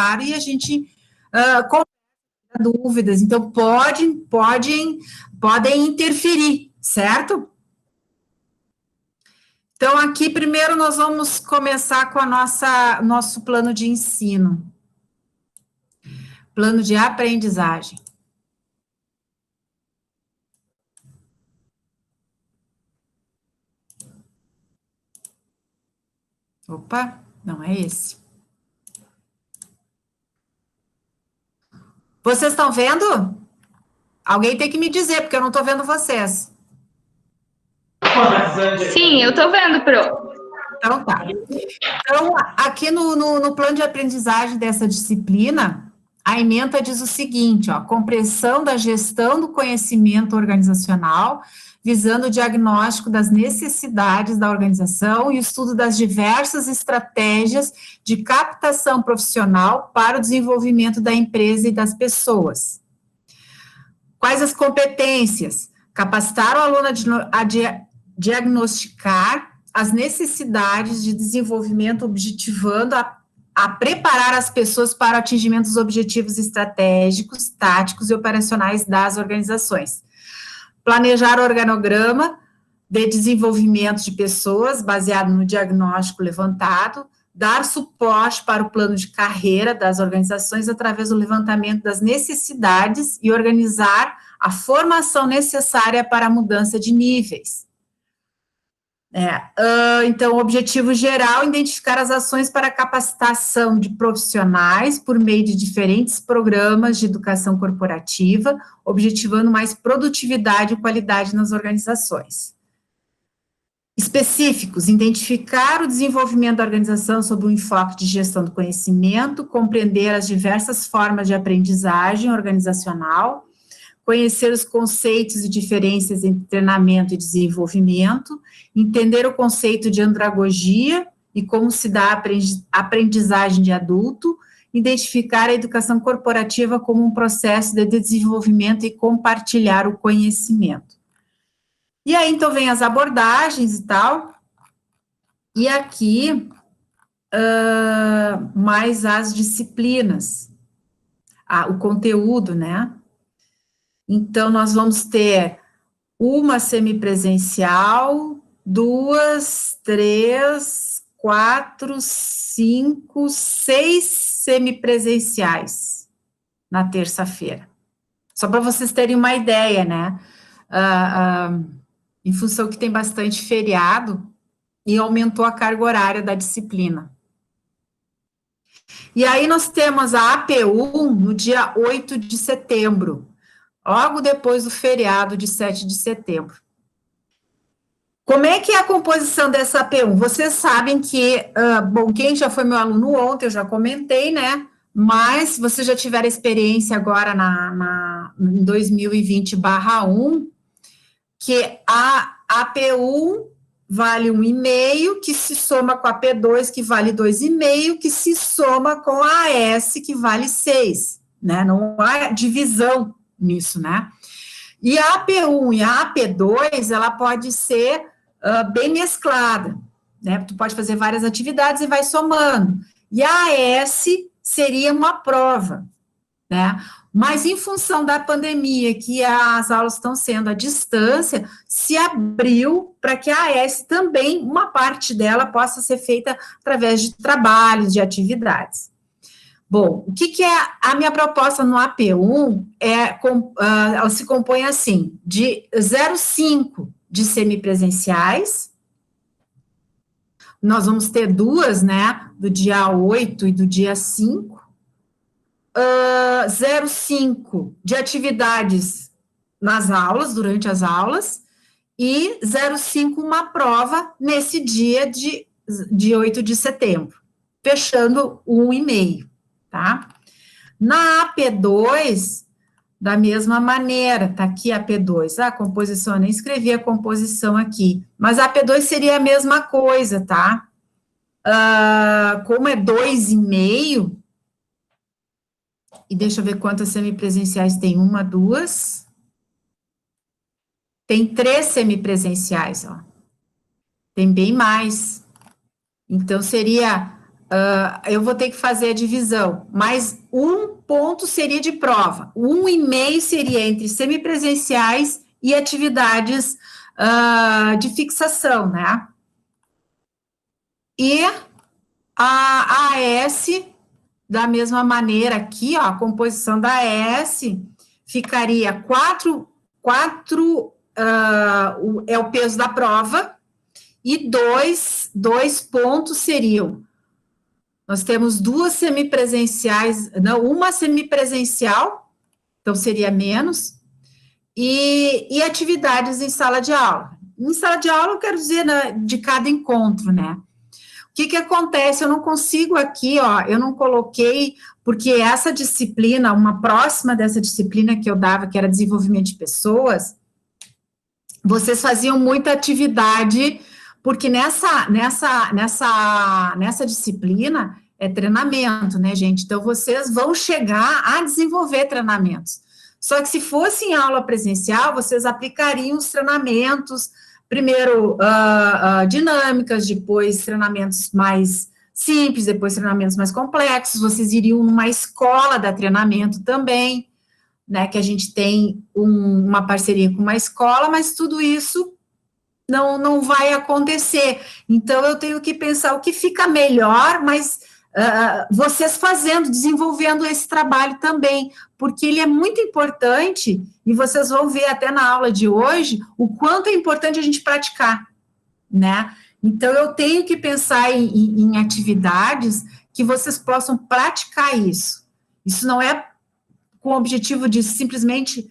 claro e a gente dúvidas, então podem interferir, certo? Então, aqui, primeiro, nós vamos começar com nosso plano de ensino. Plano de aprendizagem. Opa, não é esse. Vocês estão vendo? Alguém tem que me dizer, porque eu não estou vendo vocês. Sim, eu estou vendo, Pro. Então, tá. Então, aqui no plano de aprendizagem dessa disciplina, a ementa diz o seguinte, ó, compreensão da gestão do conhecimento organizacional, visando o diagnóstico das necessidades da organização e o estudo das diversas estratégias de captação profissional para o desenvolvimento da empresa e das pessoas. Quais as competências? Capacitar o aluno a diagnosticar as necessidades de desenvolvimento, objetivando a preparar as pessoas para o atingimento dos objetivos estratégicos, táticos e operacionais das organizações. Planejar o organograma de desenvolvimento de pessoas, baseado no diagnóstico levantado, dar suporte para o plano de carreira das organizações através do levantamento das necessidades e organizar a formação necessária para a mudança de níveis. Então, o objetivo geral é identificar as ações para a capacitação de profissionais por meio de diferentes programas de educação corporativa, objetivando mais produtividade e qualidade nas organizações. Específicos, identificar o desenvolvimento da organização sob um enfoque de gestão do conhecimento, compreender as diversas formas de aprendizagem organizacional, conhecer os conceitos e diferenças entre treinamento e desenvolvimento, entender o conceito de andragogia e como se dá a aprendizagem de adulto, identificar a educação corporativa como um processo de desenvolvimento e compartilhar o conhecimento. E aí, então, vem as abordagens e tal, e aqui, mais as disciplinas, o conteúdo, né? Então, nós vamos ter uma semipresencial, 2, 3, 4, 5, 6 semipresenciais na terça-feira. Só para vocês terem uma ideia, né? Em função que tem bastante feriado, e aumentou a carga horária da disciplina. E aí nós temos a AP1 no dia 8 de setembro, logo depois do feriado de 7 de setembro. Como é que é a composição dessa AP1? Vocês sabem que, bom, quem já foi meu aluno ontem, eu já comentei, né? Mas se vocês já tiveram experiência agora em 2020/1, que a AP1 vale 1,5, que se soma com a AP2, que vale 2,5, que se soma com a AS, que vale 6, né? Não há divisão nisso, né? E a AP1 e a AP2, ela pode ser bem mesclada, né? Tu pode fazer várias atividades e vai somando. E a AS seria uma prova, né? Mas em função da pandemia, que as aulas estão sendo à distância, se abriu para que a AS também, uma parte dela, possa ser feita através de trabalhos, de atividades. Bom, o que é a minha proposta no AP1? Ela se compõe assim, de 0,5 de semipresenciais, nós vamos ter 2, né, do dia 8 e do dia 5, 0,5 de atividades nas aulas, durante as aulas, e 0,5 uma prova nesse dia de 8 de setembro, fechando 1,5, tá? Na AP2, da mesma maneira, tá aqui a AP2, a composição, eu nem escrevi a composição aqui, mas a AP2 seria a mesma coisa, tá? Como é 2,5, e deixa eu ver quantas semipresenciais tem, 1, 2, tem 3 semipresenciais, ó, tem bem mais, então seria eu vou ter que fazer a divisão, mas 1 ponto seria de prova, 1,5 seria entre semipresenciais e atividades de fixação, né? E a AS, da mesma maneira aqui, ó, a composição da AS ficaria 4 é o peso da prova, e 2 pontos seriam, nós temos 2 semipresenciais, não, uma semipresencial, então seria menos, e atividades em sala de aula. Em sala de aula, eu quero dizer de cada encontro, né? O que acontece? Eu não consigo aqui, ó, eu não coloquei, porque essa disciplina, uma próxima dessa disciplina que eu dava, que era desenvolvimento de pessoas, vocês faziam muita atividade, porque nessa disciplina é treinamento, né, gente? Então, vocês vão chegar a desenvolver treinamentos. Só que se fosse em aula presencial, vocês aplicariam os treinamentos, primeiro dinâmicas, depois treinamentos mais simples, depois treinamentos mais complexos, vocês iriam numa escola da treinamento também, né, que a gente tem uma parceria com uma escola, mas tudo isso não vai acontecer. Então, eu tenho que pensar o que fica melhor, mas vocês fazendo, desenvolvendo esse trabalho também, porque ele é muito importante, e vocês vão ver até na aula de hoje, o quanto é importante a gente praticar, né? Então, eu tenho que pensar em atividades que vocês possam praticar isso. Isso não é com o objetivo de simplesmente,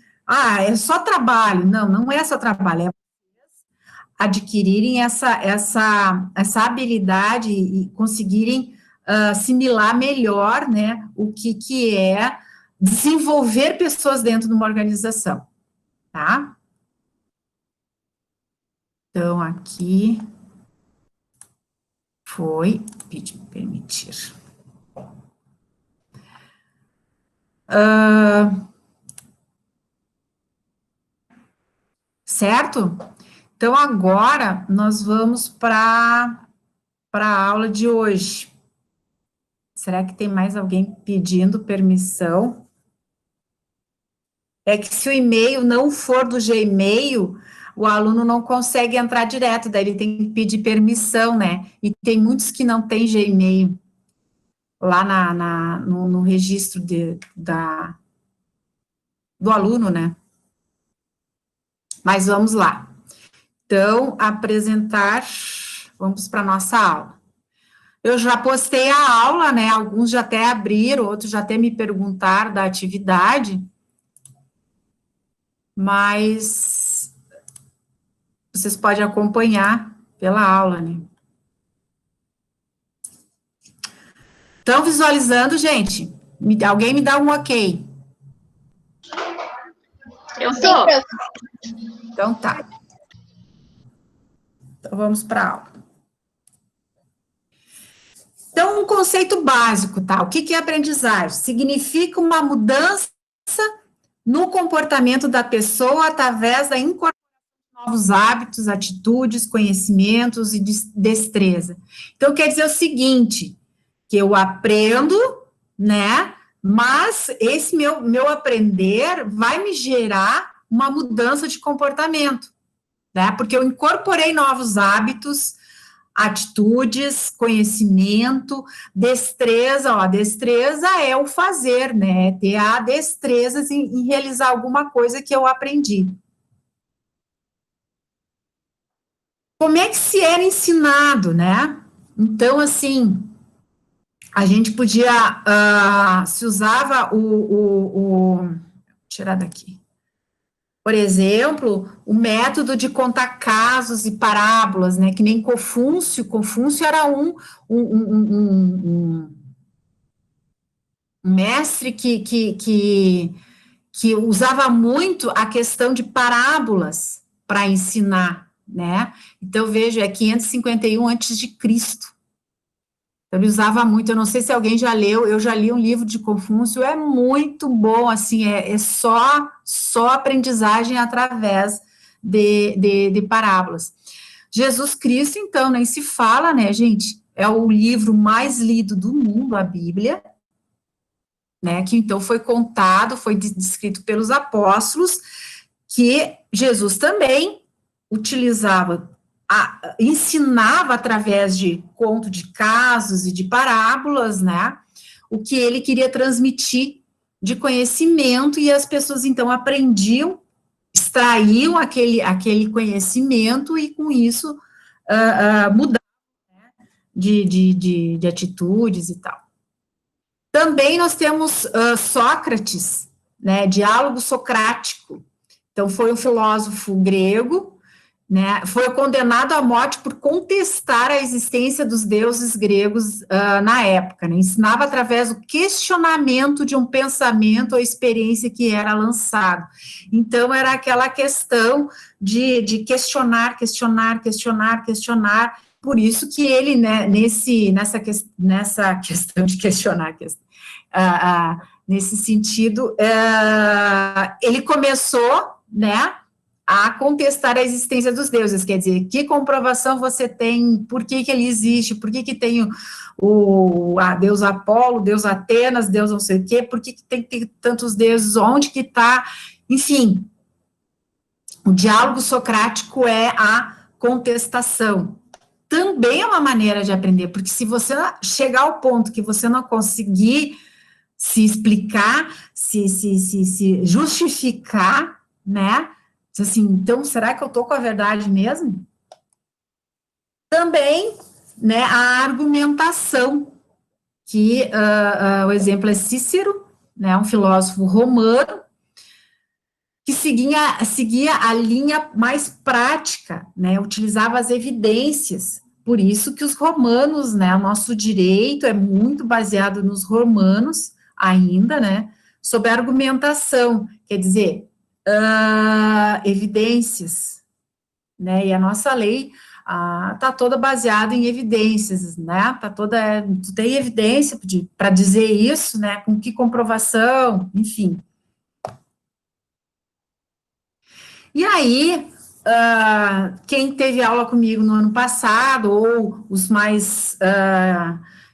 é só trabalho. Não, não é só trabalho, é adquirirem essa habilidade e conseguirem assimilar melhor, né, o que é desenvolver pessoas dentro de uma organização, tá? Então, aqui foi permitir. Certo? Então, agora, nós vamos para a aula de hoje. Será que tem mais alguém pedindo permissão? É que se o e-mail não for do Gmail, o aluno não consegue entrar direto, daí ele tem que pedir permissão, né? E tem muitos que não têm Gmail lá no registro do aluno, né? Mas vamos lá. Então, vamos para a nossa aula. Eu já postei a aula, né? Alguns já até abriram, outros já até me perguntaram da atividade, mas vocês podem acompanhar pela aula, né? Estão visualizando, gente? Alguém me dá um ok. Eu tô. Então tá. Então vamos para a aula. Então, um conceito básico, tá? O que é aprendizagem? Significa uma mudança no comportamento da pessoa através da incorporação de novos hábitos, atitudes, conhecimentos e destreza. Então, quer dizer o seguinte, que eu aprendo, né? Mas esse meu aprender vai me gerar uma mudança de comportamento, né? Porque eu incorporei novos hábitos, atitudes, conhecimento, destreza, ó, destreza é o fazer, né? Ter a destreza em realizar alguma coisa que eu aprendi. Como é que se era ensinado, né? Então, assim, a gente podia, se usava tirar daqui. Por exemplo, o método de contar casos e parábolas, né, que nem Confúcio era um mestre que usava muito a questão de parábolas para ensinar, né? Então, veja, é 551 antes de Cristo. Ele usava muito, eu não sei se alguém já leu, eu já li um livro de Confúcio, é muito bom, assim, é só aprendizagem através de parábolas. Jesus Cristo, então, nem se fala, né, gente, é o livro mais lido do mundo, a Bíblia, né, que então foi contado, foi descrito pelos apóstolos, que Jesus também utilizava, ensinava através de conto de casos e de parábolas, né, o que ele queria transmitir de conhecimento, e as pessoas então aprendiam, extraíam aquele conhecimento, e com isso mudavam, né, de atitudes e tal. Também nós temos Sócrates, né, diálogo socrático. Então, foi um filósofo grego, né, foi condenado à morte por contestar a existência dos deuses gregos na época, né, ensinava através do questionamento de um pensamento ou experiência que era lançado. Então, era aquela questão de questionar, por isso que ele, né, nessa questão de questionar, nesse sentido, ele começou, né, a contestar a existência dos deuses, quer dizer, que comprovação você tem, por que ele existe, por que tem a deus Apolo, deus Atenas, deus não sei o quê, por que tem que ter tantos deuses, onde que está, enfim, o diálogo socrático é a contestação. Também é uma maneira de aprender, porque se você chegar ao ponto que você não conseguir se explicar, se justificar, né, assim, então, será que eu estou com a verdade mesmo? Também, né, a argumentação, que o exemplo é Cícero, né, um filósofo romano, que seguia a linha mais prática, né, utilizava as evidências, por isso que os romanos, né, o nosso direito é muito baseado nos romanos, ainda, né, sobre a argumentação, quer dizer, evidências, né, e a nossa lei está toda baseada em evidências, né, tu tem evidência para dizer isso, né, com que comprovação, enfim. E aí, quem teve aula comigo no ano passado, ou os mais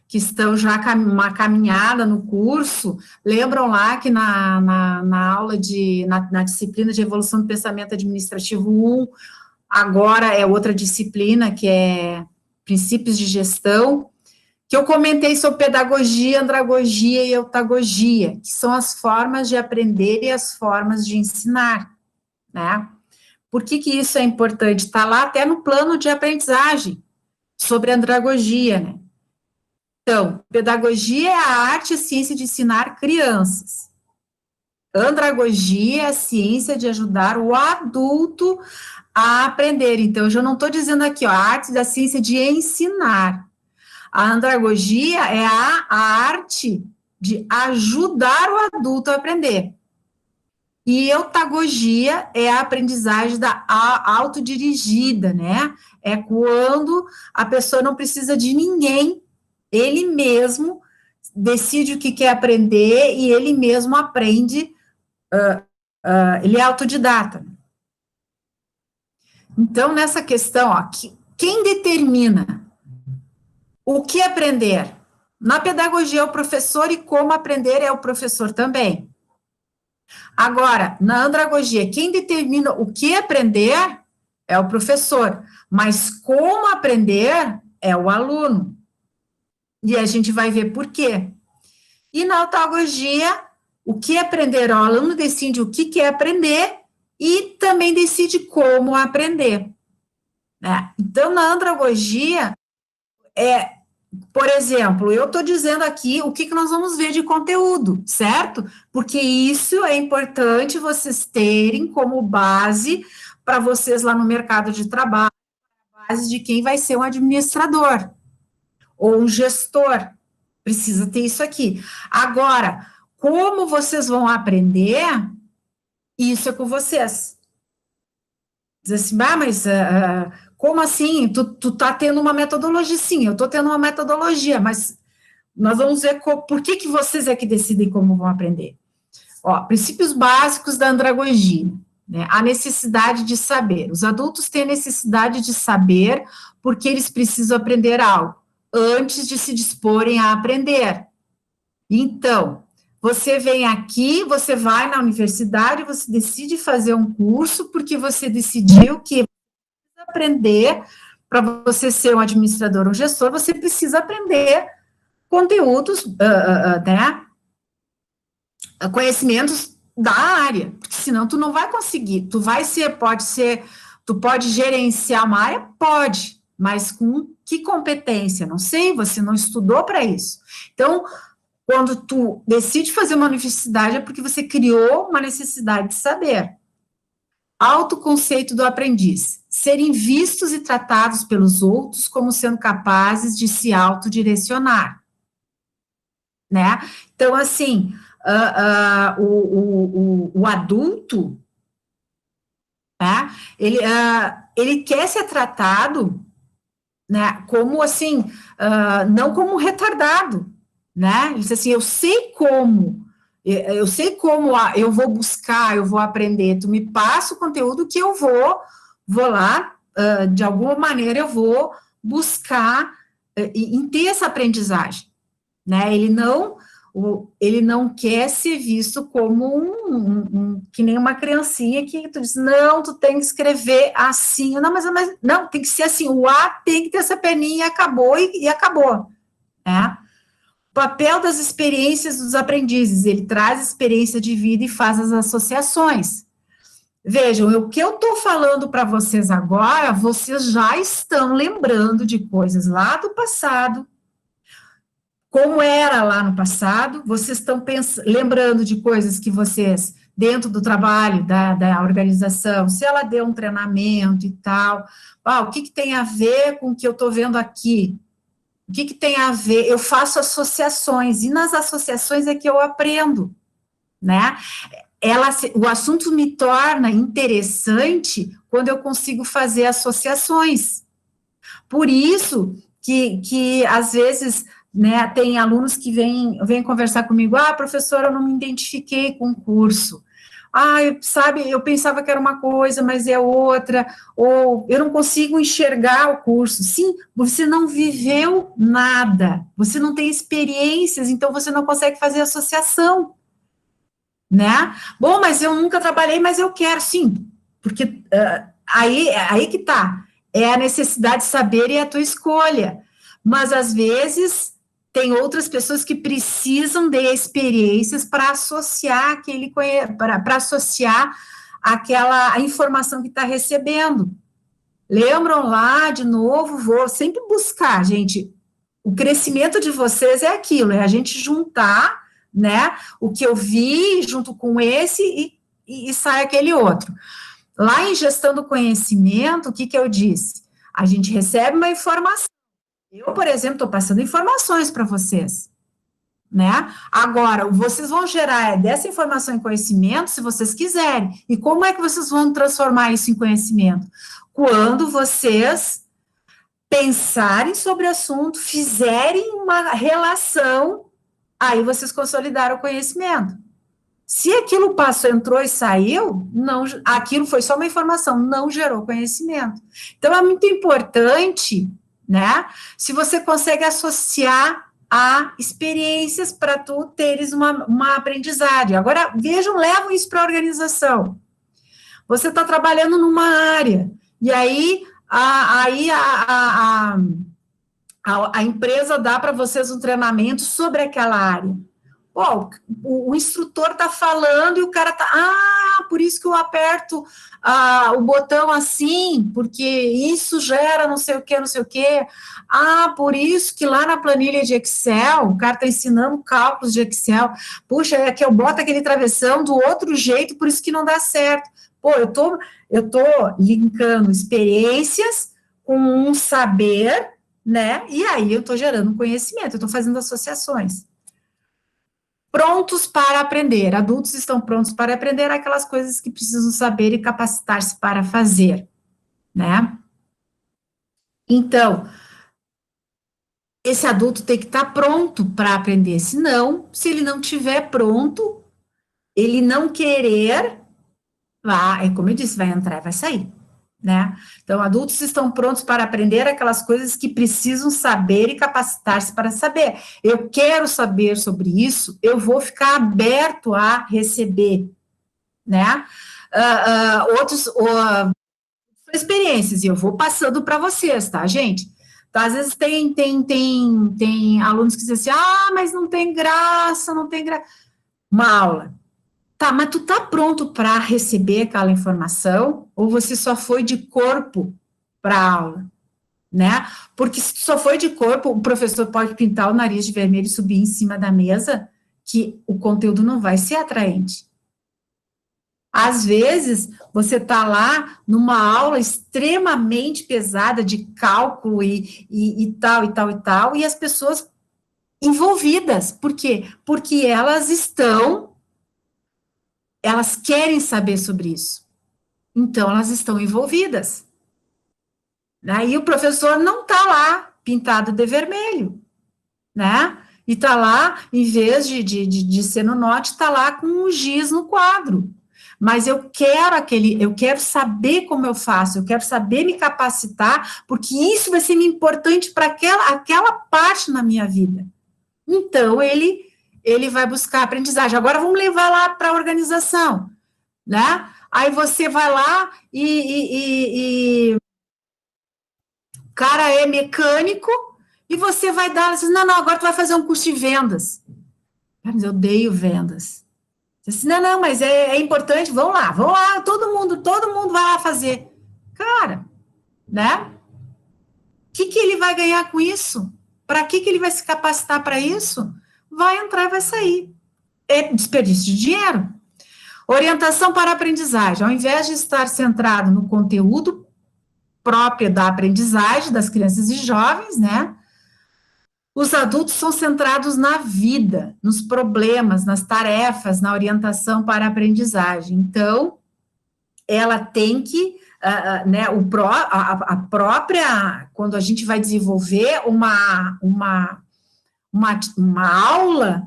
que estão já uma caminhada no curso, lembram lá que na aula na disciplina de evolução do pensamento administrativo 1, agora é outra disciplina, que é princípios de gestão, que eu comentei sobre pedagogia, andragogia e eutagogia, que são as formas de aprender e as formas de ensinar, né? Por que isso é importante? Está lá até no plano de aprendizagem, sobre andragogia, né? Então, pedagogia é a arte e a ciência de ensinar crianças. Andragogia é a ciência de ajudar o adulto a aprender. Então, eu já não estou dizendo aqui, ó, a arte da ciência de ensinar. A andragogia é a arte de ajudar o adulto a aprender. E eutagogia é a aprendizagem da autodirigida, né? É quando a pessoa não precisa de ninguém, ele mesmo decide o que quer aprender e ele mesmo aprende, ele é autodidata. Então, nessa questão, ó, quem determina o que aprender? Na pedagogia é o professor e como aprender é o professor também. Agora, na andragogia, quem determina o que aprender é o professor, mas como aprender é o aluno. E a gente vai ver por quê. E na eutagogia, o que aprender, o aluno decide o que quer aprender e também decide como aprender. Né? Então, na andragogia, por exemplo, eu estou dizendo aqui o que nós vamos ver de conteúdo, certo? Porque isso é importante vocês terem como base para vocês lá no mercado de trabalho, base de quem vai ser um administrador ou um gestor. Precisa ter isso aqui. Agora, como vocês vão aprender, isso é com vocês. Diz assim, mas como assim? Tu tá tendo uma metodologia? Sim, eu estou tendo uma metodologia, mas nós vamos ver por que vocês é que decidem como vão aprender. Ó, princípios básicos da andragogia, né? A necessidade de saber. Os adultos têm a necessidade de saber porque eles precisam aprender algo. antes de se disporem a aprender. Então, você vem aqui, você vai na universidade, você decide fazer um curso porque você decidiu que aprender, para você ser um administrador, um gestor, você precisa aprender conteúdos, né, conhecimentos da área, porque senão tu não vai conseguir, tu pode gerenciar uma área? Pode, mas com que competência? Não sei, você não estudou para isso. Então, quando tu decide fazer uma universidade, é porque você criou uma necessidade de saber. Autoconceito do aprendiz. Serem vistos e tratados pelos outros como sendo capazes de se autodirecionar. Né? Então, assim, o adulto, né, ele quer ser tratado, né, como assim, não como retardado, né? Ele diz assim, eu sei como eu vou buscar, eu vou aprender, tu me passa o conteúdo que eu vou lá, de alguma maneira eu vou buscar em ter essa aprendizagem, né? Ele não quer ser visto como que nem uma criancinha que tu diz, não, tu tem que escrever assim, não, mas não, tem que ser assim, o A tem que ter essa perninha e acabou, né? O papel das experiências dos aprendizes, ele traz experiência de vida e faz as associações. Vejam, o que eu estou falando para vocês agora, vocês já estão lembrando de coisas lá do passado, como era lá no passado, vocês estão lembrando de coisas que vocês, dentro do trabalho da organização, se ela deu um treinamento e tal, o que tem a ver com o que eu estou vendo aqui? O que tem a ver? Eu faço associações, e nas associações é que eu aprendo, né? O assunto me torna interessante quando eu consigo fazer associações. Por isso que às vezes, né, tem alunos que vêm conversar comigo, professora, eu não me identifiquei com o curso. Sabe, eu pensava que era uma coisa, mas é outra, ou eu não consigo enxergar o curso. Sim, você não viveu nada, você não tem experiências, então você não consegue fazer associação, né? Bom, mas eu nunca trabalhei, mas eu quero, sim, porque aí que tá, é a necessidade de saber e a tua escolha, mas às vezes tem outras pessoas que precisam de experiências para associar para associar a informação que está recebendo. Lembram lá, de novo, vou sempre buscar, gente, o crescimento de vocês é aquilo, é a gente juntar, né, o que eu vi junto com esse e sai aquele outro. Lá em gestão do conhecimento, o que eu disse? A gente recebe uma informação. Eu, por exemplo, estou passando informações para vocês, né? Agora, vocês vão gerar dessa informação em conhecimento se vocês quiserem. E como é que vocês vão transformar isso em conhecimento? Quando vocês pensarem sobre o assunto, fizerem uma relação, aí vocês consolidaram o conhecimento. Se aquilo passou, entrou e saiu, não, aquilo foi só uma informação, não gerou conhecimento. Então, é muito importante, né, se você consegue associar a experiências para tu teres uma aprendizagem. Agora, vejam, levam isso para a organização. Você está trabalhando numa área, e aí a empresa dá para vocês um treinamento sobre aquela área. Pô, o instrutor está falando e o cara está, por isso que eu aperto o botão assim, porque isso gera não sei o que, não sei o que. Por isso que lá na planilha de Excel, o cara está ensinando cálculos de Excel. Puxa, é que eu boto aquele travessão do outro jeito, por isso que não dá certo. Pô, eu tô linkando experiências com um saber, né? E aí eu estou gerando conhecimento, eu estou fazendo associações. Prontos para aprender. Adultos estão prontos para aprender aquelas coisas que precisam saber e capacitar-se para fazer, né? Então, esse adulto tem que estar pronto para aprender, senão, se ele não estiver pronto, ele não querer, é como eu disse, vai entrar e vai sair, né? Então, adultos estão prontos para aprender aquelas coisas que precisam saber e capacitar-se para saber. Eu quero saber sobre isso, eu vou ficar aberto a receber, né? Outros experiências, e eu vou passando para vocês, tá, gente? Então, às vezes tem alunos que dizem assim, mas não tem graça, não tem graça. Uma aula. Tá, mas tu tá pronto para receber aquela informação, ou você só foi de corpo para a aula, né? Porque se tu só foi de corpo, o professor pode pintar o nariz de vermelho e subir em cima da mesa, que o conteúdo não vai ser atraente. Às vezes, você está lá numa aula extremamente pesada de cálculo e tal, e as pessoas envolvidas. Por quê? Porque elas querem saber sobre isso. Então, elas estão envolvidas. Aí o professor não está lá pintado de vermelho, né? E está lá, em vez de ser no note, está lá com um giz no quadro. Mas eu quero saber como eu faço, eu quero saber me capacitar, porque isso vai ser importante para aquela parte na minha vida. Então, ele vai buscar aprendizagem. Agora, vamos levar lá para a organização, né? Aí você vai lá e o cara é mecânico e você vai dar, assim, não, agora tu vai fazer um curso de vendas. Mas eu odeio vendas. Assim, não, mas é importante, vamos lá, todo mundo vai lá fazer. Cara, né? O que ele vai ganhar com isso? Para que ele vai se capacitar para isso? Vai entrar e vai sair. É desperdício de dinheiro. Orientação para a aprendizagem. Ao invés de estar centrado no conteúdo próprio da aprendizagem das crianças e jovens, né? Os adultos são centrados na vida, nos problemas, nas tarefas, na orientação para a aprendizagem. Então, ela tem que, né, a própria, quando a gente vai desenvolver uma aula,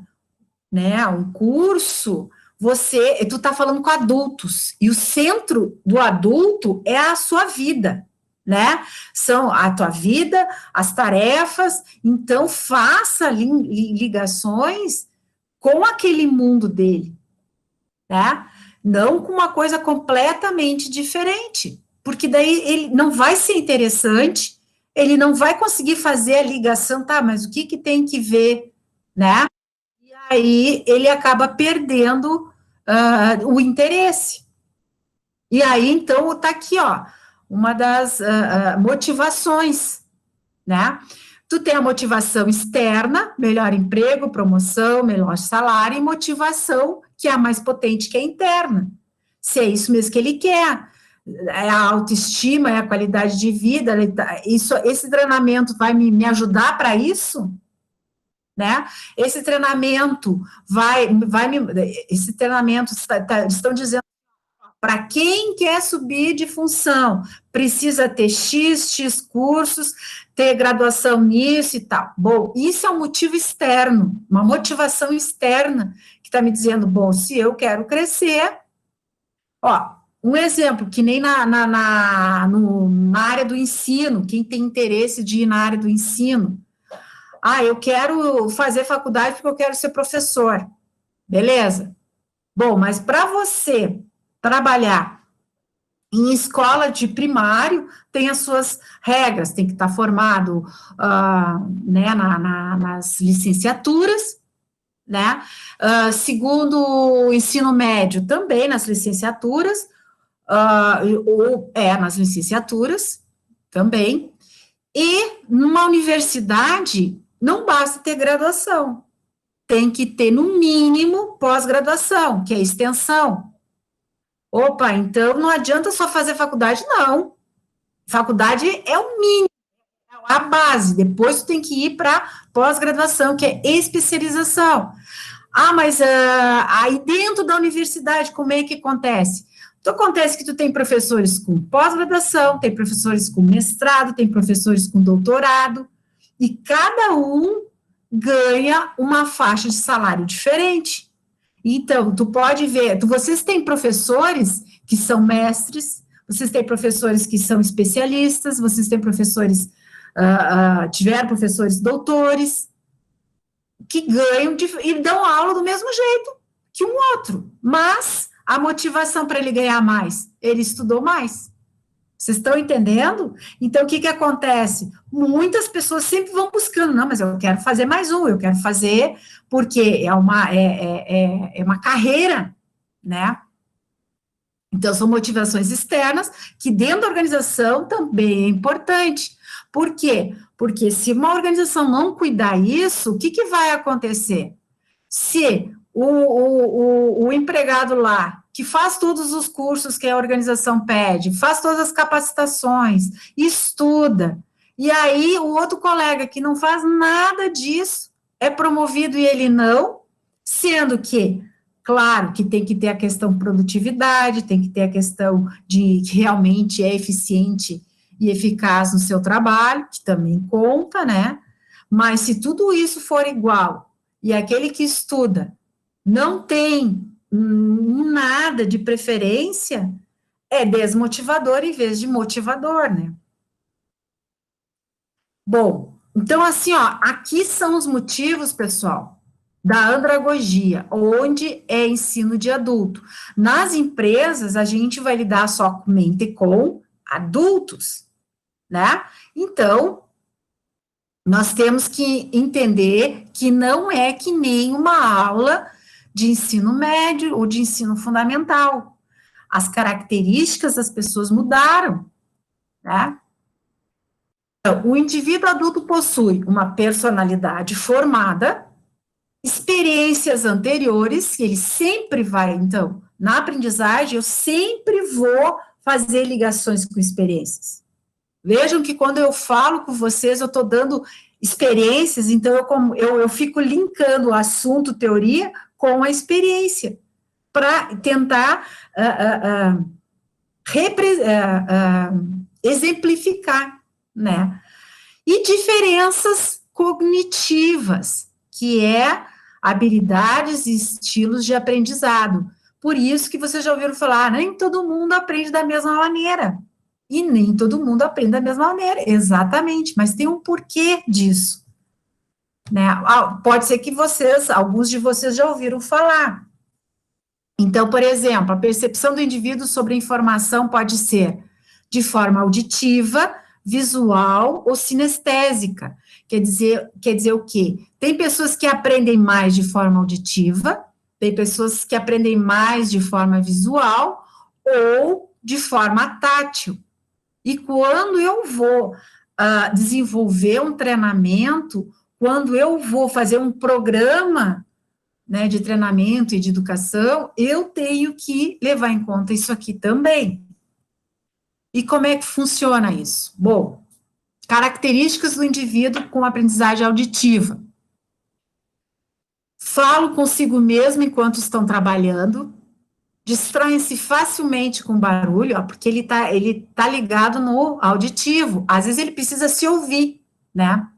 né, um curso, tu está falando com adultos, e o centro do adulto é a sua vida, né? São a tua vida, as tarefas, então faça ligações com aquele mundo dele, né? Não com uma coisa completamente diferente, porque daí ele não vai ser interessante, ele não vai conseguir fazer a ligação, tá, mas o que tem que ver, né? E aí ele acaba perdendo o interesse. E aí, então, tá aqui, ó, uma das motivações, né? Tu tem a motivação externa, melhor emprego, promoção, melhor salário, e motivação, que é a mais potente, que é a interna. Se é isso mesmo que ele quer, é a autoestima, é a qualidade de vida, esse treinamento vai me ajudar para isso, né? Esse treinamento esse treinamento, estão dizendo, para quem quer subir de função, precisa ter X cursos, ter graduação nisso e tal. Bom, isso é um motivo externo, uma motivação externa, que está me dizendo, bom, se eu quero crescer, ó, um exemplo, que nem na área do ensino, quem tem interesse de ir na área do ensino, eu quero fazer faculdade porque eu quero ser professor, beleza? Bom, mas para você trabalhar em escola de primário, tem as suas regras, tem que estar formado né, nas licenciaturas, né? Segundo o ensino médio, também nas licenciaturas, nas licenciaturas também, e numa universidade não basta ter graduação, tem que ter no mínimo pós-graduação, que é extensão. Opa, então não adianta só fazer faculdade, não. Faculdade é o mínimo, é a base. Depois tu tem que ir para pós-graduação, que é especialização. Mas aí dentro da universidade, como é que acontece? Então, acontece que tu tem professores com pós-graduação, tem professores com mestrado, tem professores com doutorado, e cada um ganha uma faixa de salário diferente. Então, tu pode ver, vocês têm professores que são mestres, vocês têm professores que são especialistas, vocês têm professores, tiveram professores doutores, que ganham e dão aula do mesmo jeito que um outro, mas a motivação para ele ganhar mais, ele estudou mais. Vocês estão entendendo? Então, o que acontece? Muitas pessoas sempre vão buscando, não, mas eu quero fazer mais um, eu quero fazer, porque é uma carreira, né? Então, são motivações externas, que dentro da organização também é importante. Por quê? Porque se uma organização não cuidar isso, o que vai acontecer? Se o empregado lá, que faz todos os cursos que a organização pede, faz todas as capacitações, estuda, e aí o outro colega que não faz nada disso é promovido e ele não, sendo que, claro, que tem que ter a questão produtividade, tem que ter a questão de que realmente é eficiente e eficaz no seu trabalho, que também conta, né? Mas se tudo isso for igual, e aquele que estuda não tem nada de preferência, é desmotivador em vez de motivador, né? Bom, então assim, ó, aqui são os motivos, pessoal, da andragogia, onde é ensino de adulto. Nas empresas, a gente vai lidar somente com adultos, né? Então, nós temos que entender que não é que nem uma aula de ensino médio ou de ensino fundamental. As características das pessoas mudaram, né? Então, o indivíduo adulto possui uma personalidade formada, experiências anteriores, que ele sempre vai, então, na aprendizagem, eu sempre vou fazer ligações com experiências. Vejam que quando eu falo com vocês, eu estou dando experiências, então eu fico linkando o assunto, teoria, com a experiência, para tentar exemplificar, né? E diferenças cognitivas, que é habilidades e estilos de aprendizado. Por isso que vocês já ouviram falar, nem todo mundo aprende da mesma maneira. E nem todo mundo aprende da mesma maneira, exatamente, mas tem um porquê disso, né? Pode ser que alguns de vocês já ouviram falar. Então, por exemplo, a percepção do indivíduo sobre a informação pode ser de forma auditiva, visual ou sinestésica. Quer dizer o quê? Tem pessoas que aprendem mais de forma auditiva, tem pessoas que aprendem mais de forma visual ou de forma tátil. E quando eu vou desenvolver um treinamento, quando eu vou fazer um programa, né, de treinamento e de educação, eu tenho que levar em conta isso aqui também. E como é que funciona isso? Bom, características do indivíduo com aprendizagem auditiva. Falo consigo mesmo enquanto estão trabalhando, distraem-se facilmente com barulho, ó, porque ele tá ligado no auditivo. Às vezes ele precisa se ouvir, né?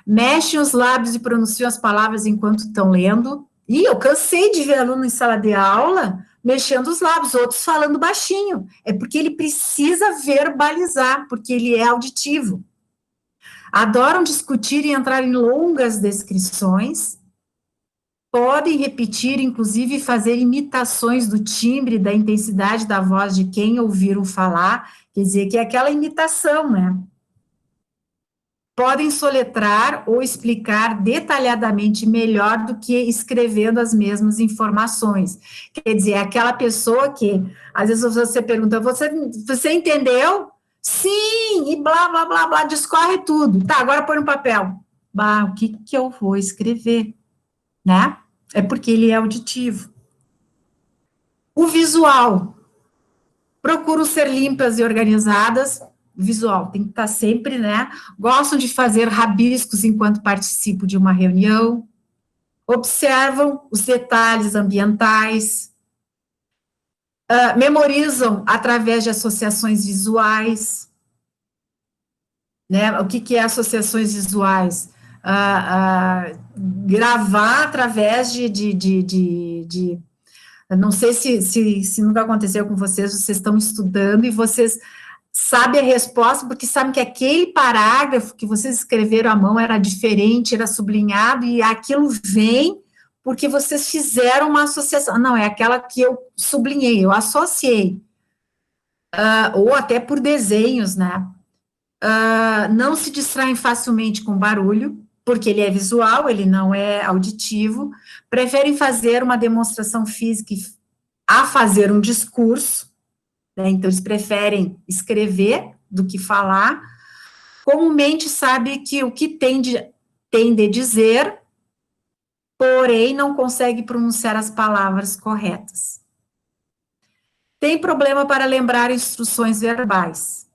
Mexem os lábios e pronunciam as palavras enquanto estão lendo. E eu cansei de ver aluno em sala de aula mexendo os lábios, outros falando baixinho. É porque ele precisa verbalizar, porque ele é auditivo. Adoram discutir e entrar em longas descrições. Podem repetir, inclusive fazer imitações do timbre, da intensidade da voz de quem ouviram falar, quer dizer, que é aquela imitação, né? Podem soletrar ou explicar detalhadamente melhor do que escrevendo as mesmas informações. Quer dizer, é aquela pessoa que, às vezes você pergunta, você entendeu? Sim, e blá, blá, blá, blá, discorre tudo. Tá, agora põe no papel. Bah, o que eu vou escrever? Né? É porque ele é auditivo. O visual. Procuram ser limpas e organizadas. Visual tem que estar sempre, né? Gostam de fazer rabiscos enquanto participam de uma reunião. Observam os detalhes ambientais. Memorizam através de associações visuais. Né? O que é associações visuais? Gravar através de Eu não sei se nunca aconteceu com vocês estão estudando e vocês sabem a resposta, porque sabem que aquele parágrafo que vocês escreveram à mão era diferente, era sublinhado, e aquilo vem porque vocês fizeram uma associação. Não, é aquela que eu sublinhei, eu associei. Ou até por desenhos, né? Não se distraem facilmente com barulho, porque ele é visual, ele não é auditivo, preferem fazer uma demonstração física a fazer um discurso, né? Então eles preferem escrever do que falar. Comumente sabe que o que tem de dizer, porém não consegue pronunciar as palavras corretas. Tem problema para lembrar instruções verbais.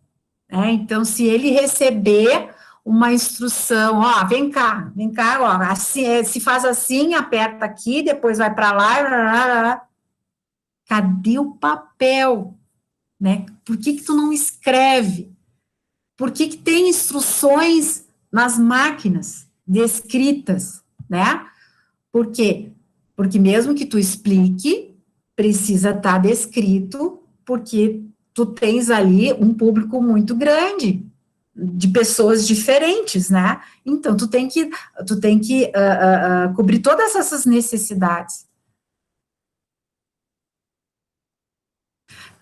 Então, se ele receber uma instrução, ó, vem cá, ó, assim, se faz assim, aperta aqui, depois vai para lá, cadê o papel, né? Por que tu não escreve? Por que tem instruções nas máquinas descritas, né? Por quê? Porque mesmo que tu explique, precisa estar descrito, porque tu tens ali um público muito grande, de pessoas diferentes, né? Então, tu tem que cobrir todas essas necessidades.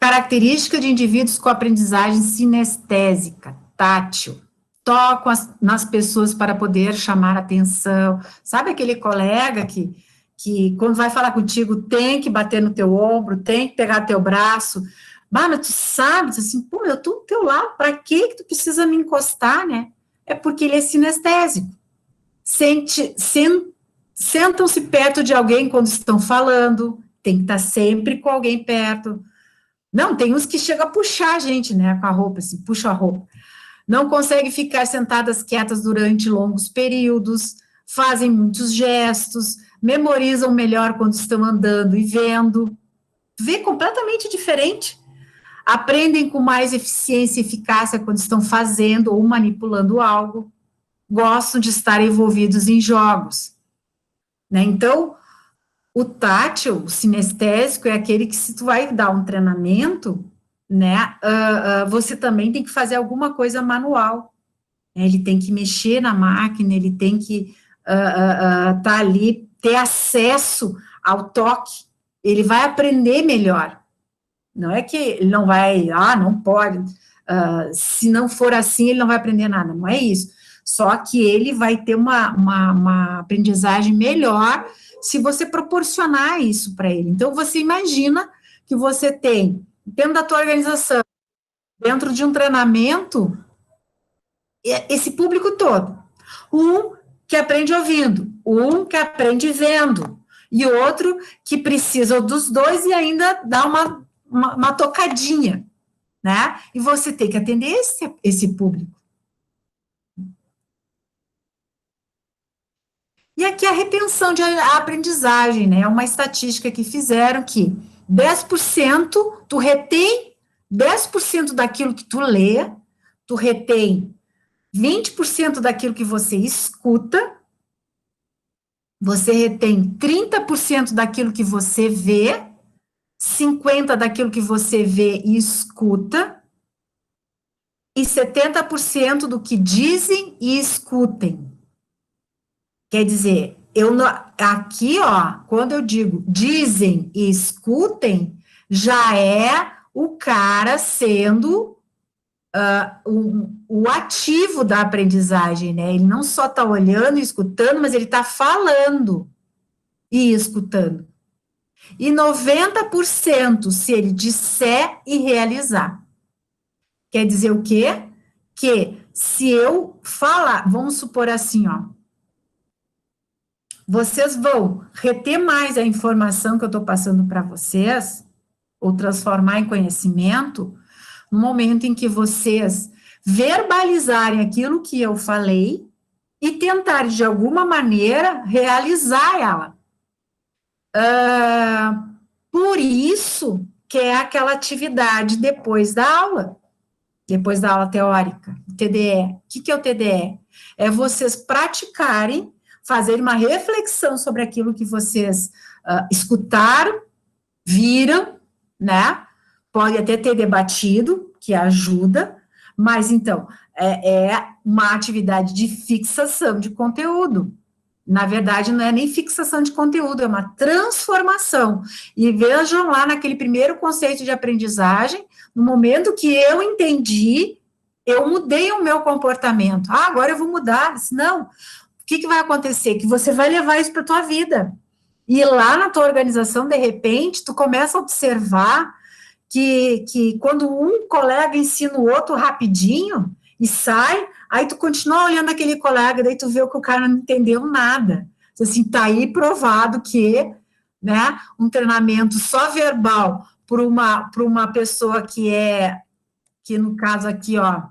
Característica de indivíduos com aprendizagem sinestésica, tátil. Tocam nas pessoas para poder chamar atenção. Sabe aquele colega que quando vai falar contigo, tem que bater no teu ombro, tem que pegar teu braço. Mas tu sabes, assim, pô, eu tô do teu lado, para que tu precisa me encostar, né? É porque ele é sinestésico. Sentam-se perto de alguém quando estão falando, tem que estar sempre com alguém perto. Não, tem uns que chegam a puxar a gente, né, com a roupa, assim, puxa a roupa. Não conseguem ficar sentadas quietas durante longos períodos, fazem muitos gestos, memorizam melhor quando estão andando e vendo. Vê completamente diferente. Aprendem com mais eficiência e eficácia quando estão fazendo ou manipulando algo. Gostam de estar envolvidos em jogos, né? Então, o tátil, o sinestésico, é aquele que, se tu vai dar um treinamento, né, você também tem que fazer alguma coisa manual. Ele tem que mexer na máquina, ele tem que tá ali, ter acesso ao toque. Ele vai aprender melhor. Não é que ele não vai, não pode, se não for assim, ele não vai aprender nada, não é isso. Só que ele vai ter uma aprendizagem melhor se você proporcionar isso para ele. Então, você imagina que você tem, dentro da tua organização, dentro de um treinamento, esse público todo. Um que aprende ouvindo, um que aprende vendo, e outro que precisa dos dois e ainda dá uma tocadinha, né? E você tem que atender esse público. E aqui a retenção de aprendizagem, né? É uma estatística que fizeram que 10% tu retém 10% daquilo que tu lê, tu retém 20% daquilo que você escuta, você retém 30% daquilo que você vê, 50% daquilo que você vê e escuta, e 70% do que dizem e escutem. Quer dizer, aqui, ó, quando eu digo dizem e escutem, já é o cara sendo o ativo da aprendizagem, né? Ele não só está olhando e escutando, mas ele está falando e escutando. E 90% se ele disser e realizar. Quer dizer o quê? Que se eu falar, vamos supor assim, ó, vocês vão reter mais a informação que eu estou passando para vocês, ou transformar em conhecimento, no momento em que vocês verbalizarem aquilo que eu falei e tentarem, de alguma maneira, realizar ela. Por isso que é aquela atividade depois da aula teórica, o TDE. O que é o TDE? É vocês praticarem, fazerem uma reflexão sobre aquilo que vocês escutaram, viram, né? Pode até ter debatido, que ajuda, mas então, é uma atividade de fixação de conteúdo. Na verdade, não é nem fixação de conteúdo, é uma transformação. E vejam lá naquele primeiro conceito de aprendizagem, no momento que eu entendi, eu mudei o meu comportamento. Ah, agora eu vou mudar. Não. O que vai acontecer? Que você vai levar isso para a tua vida. E lá na tua organização, de repente, tu começa a observar que quando um colega ensina o outro rapidinho e sai, aí tu continua olhando aquele colega, daí tu vê que o cara não entendeu nada. Assim, tá aí provado que, né, um treinamento só verbal por uma pessoa que no caso aqui, ó,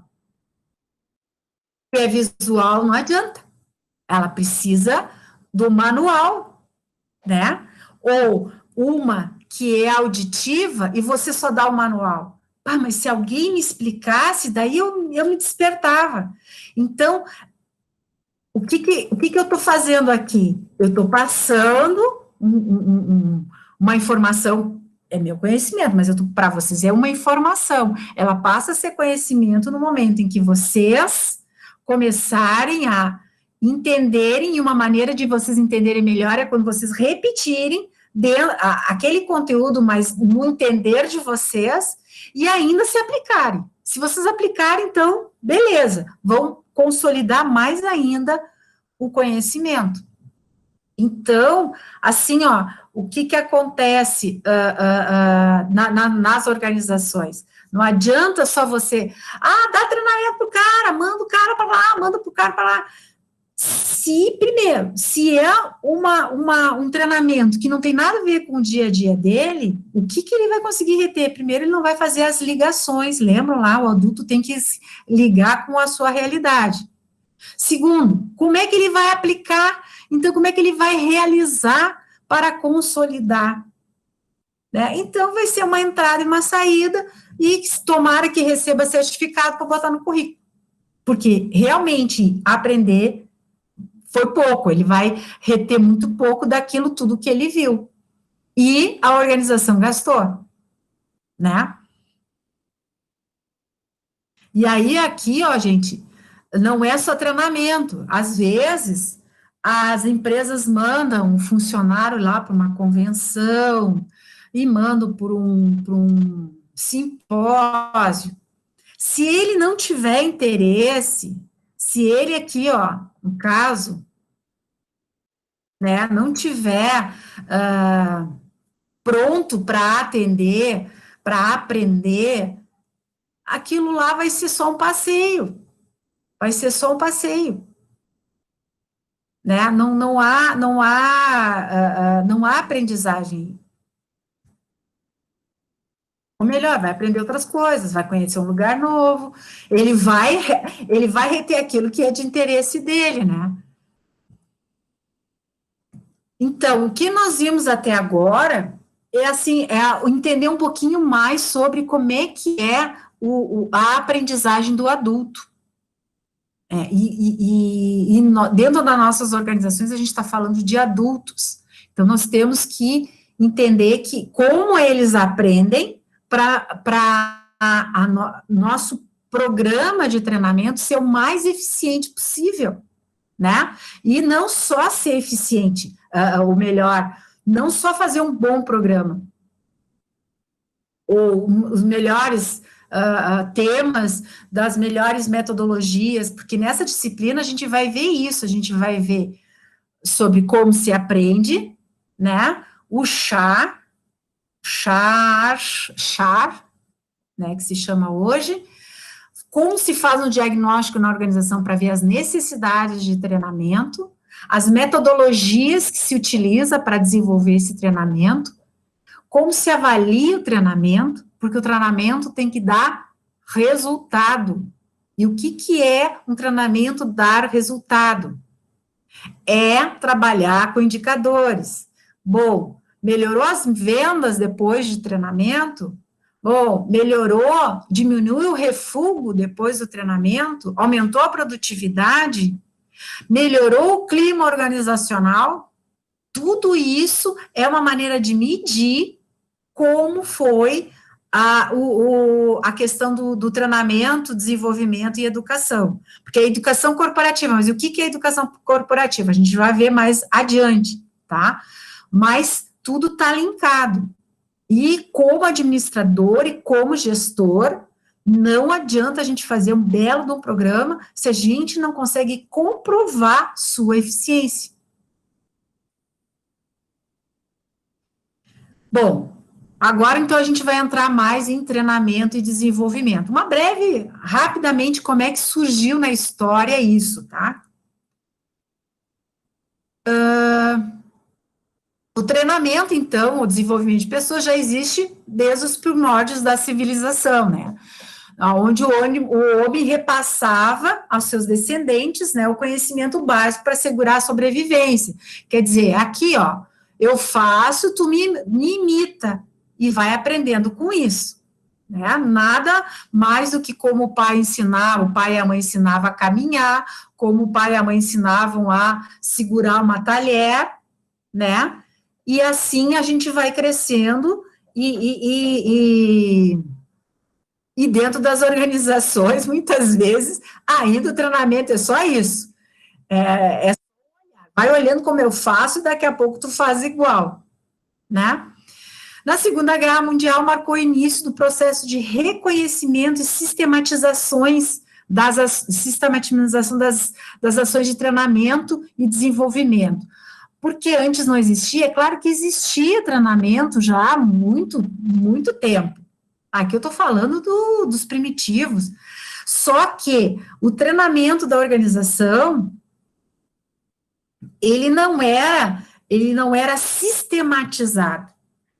é visual, não adianta. Ela precisa do manual, né? Ou uma que é auditiva e você só dá o manual. Ah, mas se alguém me explicasse, daí eu me despertava. Então, o que eu estou fazendo aqui? Eu estou passando uma informação, é meu conhecimento, mas para vocês é uma informação. Ela passa a ser conhecimento no momento em que vocês começarem a entenderem, e uma maneira de vocês entenderem melhor é quando vocês repetirem aquele conteúdo, mas no entender de vocês, e ainda se aplicarem. Se vocês aplicarem, então, beleza, vão consolidar mais ainda o conhecimento. Então, assim, ó, o que acontece nas organizações? Não adianta só você, dá treinamento para o cara, manda o cara para lá, manda para o cara para lá. Primeiro, se é um treinamento que não tem nada a ver com o dia a dia dele, o que ele vai conseguir reter? Primeiro, ele não vai fazer as ligações, lembram lá, o adulto tem que ligar com a sua realidade. Segundo, como é que ele vai aplicar? Então, como é que ele vai realizar para consolidar? Né? Então, vai ser uma entrada e uma saída, e tomara que receba certificado para botar no currículo. Porque, realmente, aprender foi pouco, ele vai reter muito pouco daquilo tudo que ele viu. E a organização gastou, né? E aí, aqui, ó, gente, não é só treinamento. Às vezes, as empresas mandam um funcionário lá para uma convenção e mandam por um simpósio. Se ele não tiver interesse, se ele aqui, ó, no caso, né, não tiver pronto para atender, para aprender, aquilo lá vai ser só um passeio. Vai ser só um passeio. Né? Não há aprendizagem. Ou melhor, vai aprender outras coisas, vai conhecer um lugar novo, ele vai reter aquilo que é de interesse dele, né? Então, o que nós vimos até agora é assim, entender um pouquinho mais sobre como é que é a aprendizagem do adulto. Dentro das nossas organizações, a gente está falando de adultos. Então, nós temos que entender que como eles aprendem para nosso programa de treinamento ser o mais eficiente possível, né? E não só ser eficiente, ou melhor, não só fazer um bom programa, ou os melhores temas, das melhores metodologias, porque nessa disciplina a gente vai ver isso, a gente vai ver sobre como se aprende, né, o char, né, que se chama hoje, como se faz um diagnóstico na organização para ver as necessidades de treinamento, as metodologias que se utiliza para desenvolver esse treinamento, como se avalia o treinamento, porque o treinamento tem que dar resultado. E o que é um treinamento dar resultado? É trabalhar com indicadores. Bom, melhorou as vendas depois de treinamento? Bom, melhorou, diminuiu o refúgio depois do treinamento? Aumentou a produtividade? Melhorou o clima organizacional? Tudo isso é uma maneira de medir como foi a questão do treinamento, desenvolvimento e educação. Porque a educação corporativa, mas o que é educação corporativa? A gente vai ver mais adiante, tá? Mas tudo está linkado. E como administrador e como gestor, não adianta a gente fazer um belo de um programa se a gente não consegue comprovar sua eficiência. Bom, agora então a gente vai entrar mais em treinamento e desenvolvimento. Uma breve, rapidamente, como é que surgiu na história isso, tá? O treinamento, então, o desenvolvimento de pessoas já existe desde os primórdios da civilização, né? Onde o homem repassava aos seus descendentes, né, o conhecimento básico para assegurar a sobrevivência. Quer dizer, aqui, ó, eu faço, tu me imita, e vai aprendendo com isso. Né? Nada mais do que como o pai ensinava, o pai e a mãe ensinavam a caminhar, como o pai e a mãe ensinavam a segurar uma talher, né? E assim a gente vai crescendo e dentro das organizações, muitas vezes, ainda o treinamento é só isso. Vai olhando como eu faço e daqui a pouco tu faz igual, né? Na Segunda Guerra Mundial marcou o início do processo de reconhecimento e sistematização das ações de treinamento e desenvolvimento. Porque antes não existia, é claro que existia treinamento já há muito, muito tempo. Aqui eu estou falando dos primitivos. Só que o treinamento da organização, ele não era sistematizado.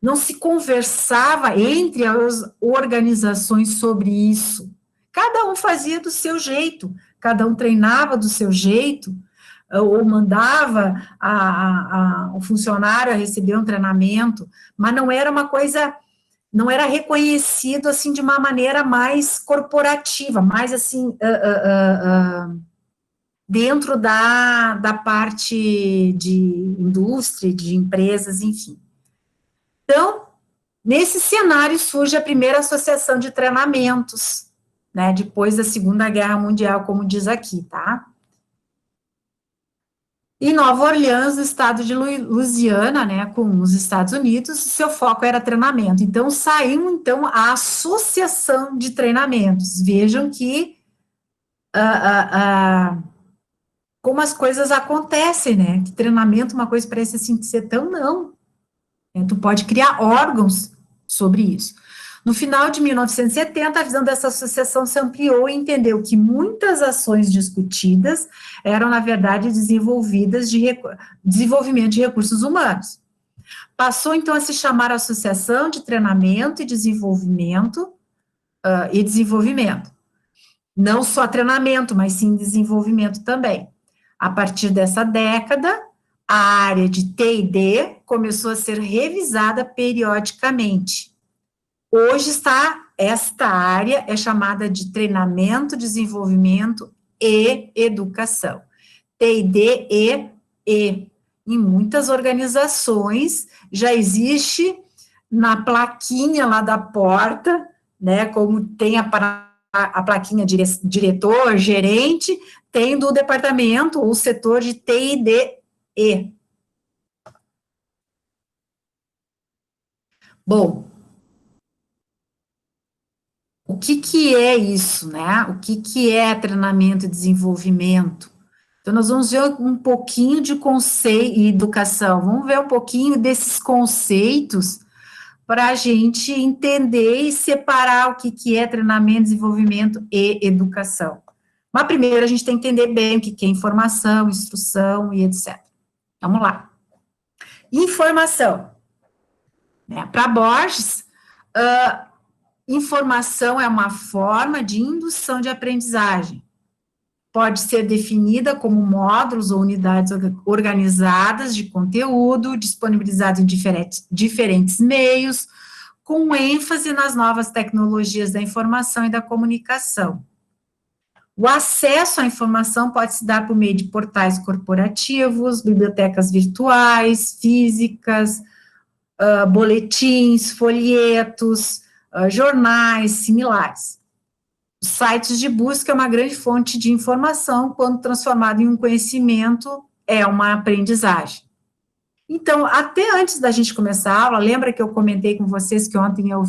Não se conversava entre as organizações sobre isso. Cada um fazia do seu jeito, cada um treinava do seu jeito, ou mandava o funcionário a receber um treinamento, mas não era uma coisa, não era reconhecido, assim, de uma maneira mais corporativa, mais, assim, dentro da parte de indústria, de empresas, enfim. Então, nesse cenário surge a primeira associação de treinamentos, né, depois da Segunda Guerra Mundial, como diz aqui, tá? Em Nova Orleans, no estado de Louisiana, né, com os Estados Unidos, seu foco era treinamento. Então, saiu, então, a associação de treinamentos. Vejam que como as coisas acontecem, né? Que treinamento, uma coisa parece assim ser tão não. Tu pode criar órgãos sobre isso. No final de 1970, a visão dessa associação se ampliou e entendeu que muitas ações discutidas eram, na verdade, desenvolvidas de desenvolvimento de recursos humanos. Passou, então, a se chamar Associação de Treinamento e Desenvolvimento, Não só treinamento, mas sim desenvolvimento também. A partir dessa década, a área de T&D começou a ser revisada periodicamente. Hoje esta área é chamada de treinamento, desenvolvimento e educação. T&D e. Em muitas organizações já existe na plaquinha lá da porta, né, como tem a plaquinha diretor, gerente, tem do departamento ou setor de T&D e. Bom, o que é isso, né? O que é treinamento e desenvolvimento? Então, nós vamos ver um pouquinho de conceito e educação, vamos ver um pouquinho desses conceitos para a gente entender e separar o que é treinamento, desenvolvimento e educação. Mas primeiro a gente tem que entender bem o que é informação, instrução e etc. Vamos lá. Informação. Para Borges, informação é uma forma de indução de aprendizagem. Pode ser definida como módulos ou unidades organizadas de conteúdo, disponibilizados em diferentes meios, com ênfase nas novas tecnologias da informação e da comunicação. O acesso à informação pode se dar por meio de portais corporativos, bibliotecas virtuais, físicas, boletins, folhetos, jornais similares. Os sites de busca é uma grande fonte de informação, quando transformado em um conhecimento, é uma aprendizagem. Então, até antes da gente começar a aula, lembra que eu comentei com vocês que ontem eu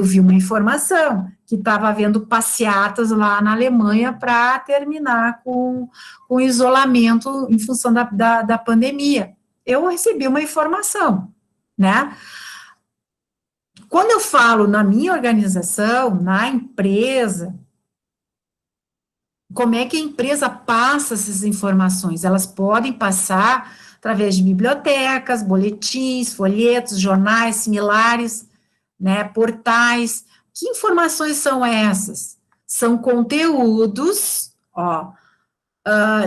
vi uma informação que estava havendo passeatas lá na Alemanha para terminar com o isolamento em função da pandemia. Eu recebi uma informação, né? Quando eu falo na minha organização, na empresa, como é que a empresa passa essas informações? Elas podem passar através de bibliotecas, boletins, folhetos, jornais similares, né, portais. Que informações são essas? São conteúdos,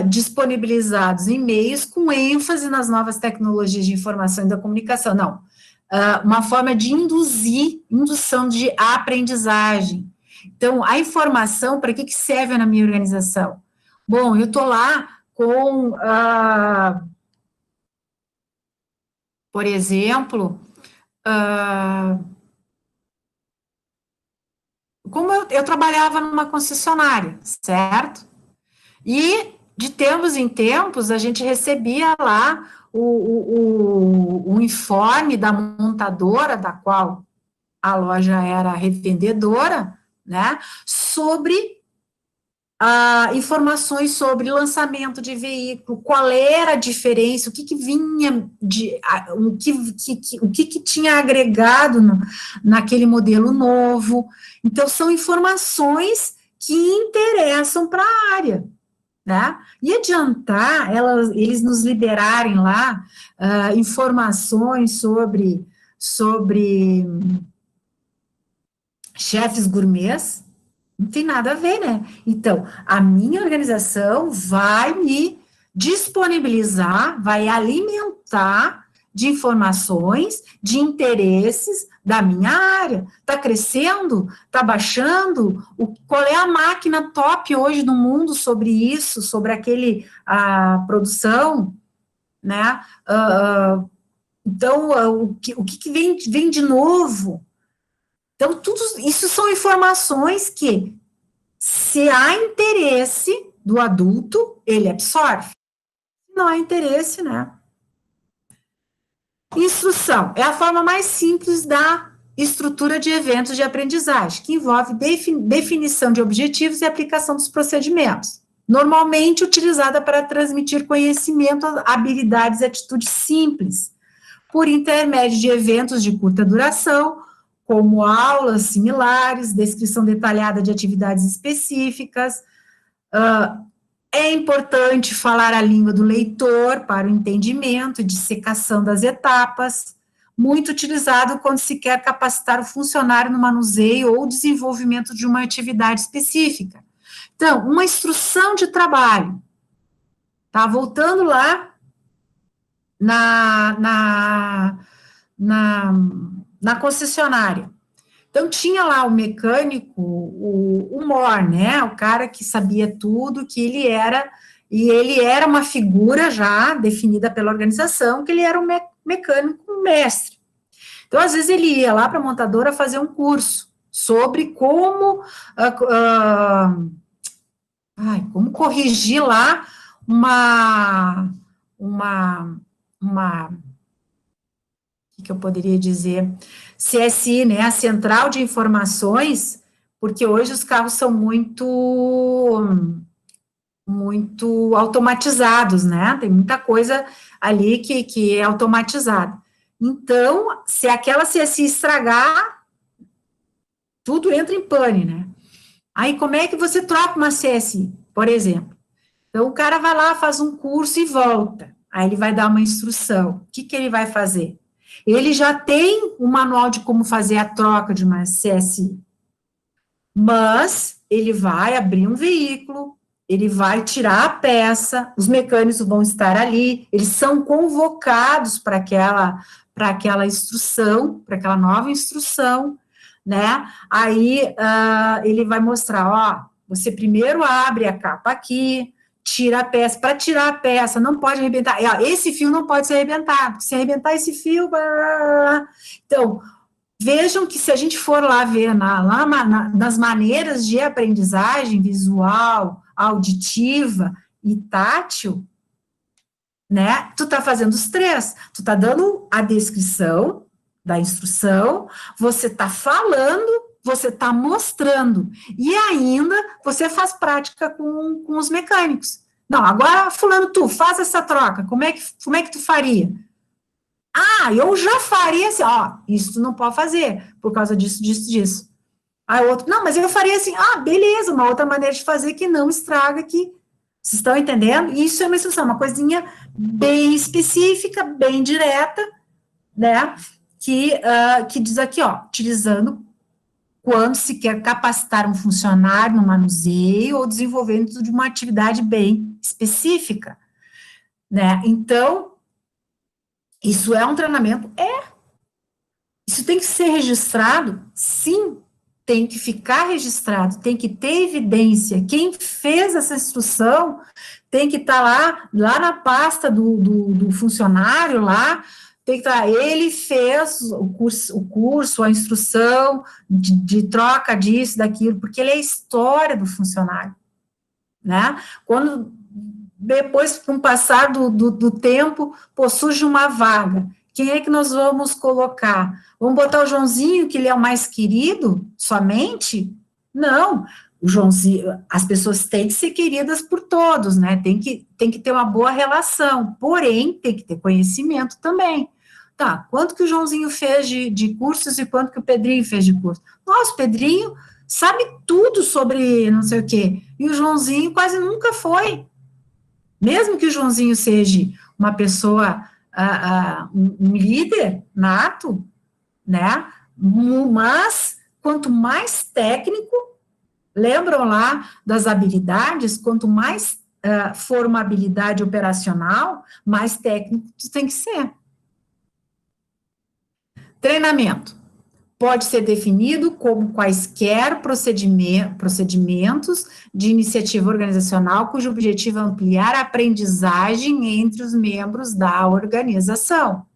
disponibilizados em meios com ênfase nas novas tecnologias de informação e da comunicação. Não, uma forma de indução de aprendizagem. Então, a informação, para que serve na minha organização? Bom, eu estou lá com, por exemplo, como eu trabalhava numa concessionária, certo? E, de tempos em tempos, a gente recebia lá o informe da montadora, da qual a loja era revendedora, né, sobre informações sobre lançamento de veículo, qual era a diferença, o que vinha, o que tinha agregado naquele modelo novo. Então, são informações que interessam para a área, né? E adiantar eles nos liberarem lá informações sobre chefes gourmets, não tem nada a ver, né? Então, a minha organização vai me disponibilizar, vai alimentar de informações, de interesses da minha área. Está crescendo? Está baixando? Qual é a máquina top hoje no mundo sobre isso, sobre a produção, né? Então, o que vem de novo? Então, tudo isso são informações que, se há interesse do adulto, ele absorve. Se não há interesse, né? Instrução é a forma mais simples da estrutura de eventos de aprendizagem, que envolve definição de objetivos e aplicação dos procedimentos, normalmente utilizada para transmitir conhecimento, habilidades e atitudes simples, por intermédio de eventos de curta duração, como aulas similares, descrição detalhada de atividades específicas. É importante falar a língua do leitor para o entendimento e dissecação das etapas, muito utilizado quando se quer capacitar o funcionário no manuseio ou desenvolvimento de uma atividade específica. Então, uma instrução de trabalho. Tá? Voltando lá na concessionária. Então, tinha lá o mecânico, o MOR, né, o cara que sabia tudo, que ele era uma figura já definida pela organização, que ele era um mecânico mestre. Então, às vezes, ele ia lá para a montadora fazer um curso sobre como corrigir lá o que eu poderia dizer, CSI, né, a Central de Informações, porque hoje os carros são muito automatizados, né, tem muita coisa ali que é automatizada. Então, se aquela CSI estragar, tudo entra em pane, né. Aí, como é que você troca uma CSI, por exemplo? Então, o cara vai lá, faz um curso e volta, aí ele vai dar uma instrução. O que ele vai fazer? Ele já tem um manual de como fazer a troca de uma CSI, mas ele vai abrir um veículo, ele vai tirar a peça, os mecânicos vão estar ali, eles são convocados para aquela instrução, para aquela nova instrução, né? Aí ele vai mostrar, ó, você primeiro abre a capa aqui, tira a peça. Para tirar a peça, não pode arrebentar. Esse fio não pode ser arrebentado. Se arrebentar esse fio... Blá, blá, blá. Então, vejam que se a gente for lá ver nas maneiras de aprendizagem visual, auditiva e tátil, né, tu tá fazendo os três. Tu tá dando a descrição da instrução, você tá falando, você está mostrando, e ainda você faz prática com os mecânicos. Não, agora, fulano, tu, faz essa troca, como é que tu faria? Eu já faria assim, isso tu não pode fazer, por causa disso, disso, disso. Aí o outro, não, mas eu faria assim, beleza, uma outra maneira de fazer que não estraga aqui. Vocês estão entendendo? Isso é uma instrução, uma coisinha bem específica, bem direta, né, que diz aqui, utilizando quando se quer capacitar um funcionário no manuseio ou desenvolvimento de uma atividade bem específica, né? Então, isso é um treinamento? Isso tem que ser registrado? Sim, tem que ficar registrado, tem que ter evidência. Quem fez essa instrução tem que estar lá na pasta do funcionário, lá, tem que estar, ele fez o curso, a instrução de troca disso, daquilo, porque ele é a história do funcionário, né? Quando, depois, com o passar do tempo, surge uma vaga, quem é que nós vamos colocar? Vamos botar o Joãozinho, que ele é o mais querido, somente? Não, o Joãozinho, as pessoas têm que ser queridas por todos, né? Tem que ter uma boa relação, porém, tem que ter conhecimento também. Tá, quanto que o Joãozinho fez de cursos e quanto que o Pedrinho fez de curso? Nossa, o Pedrinho sabe tudo sobre não sei o quê, e o Joãozinho quase nunca foi. Mesmo que o Joãozinho seja uma pessoa, um líder nato, né, mas quanto mais técnico, lembram lá das habilidades, quanto mais for uma habilidade operacional, mais técnico tu tem que ser. Treinamento. Pode ser definido como quaisquer procedimentos de iniciativa organizacional cujo objetivo é ampliar a aprendizagem entre os membros da organização.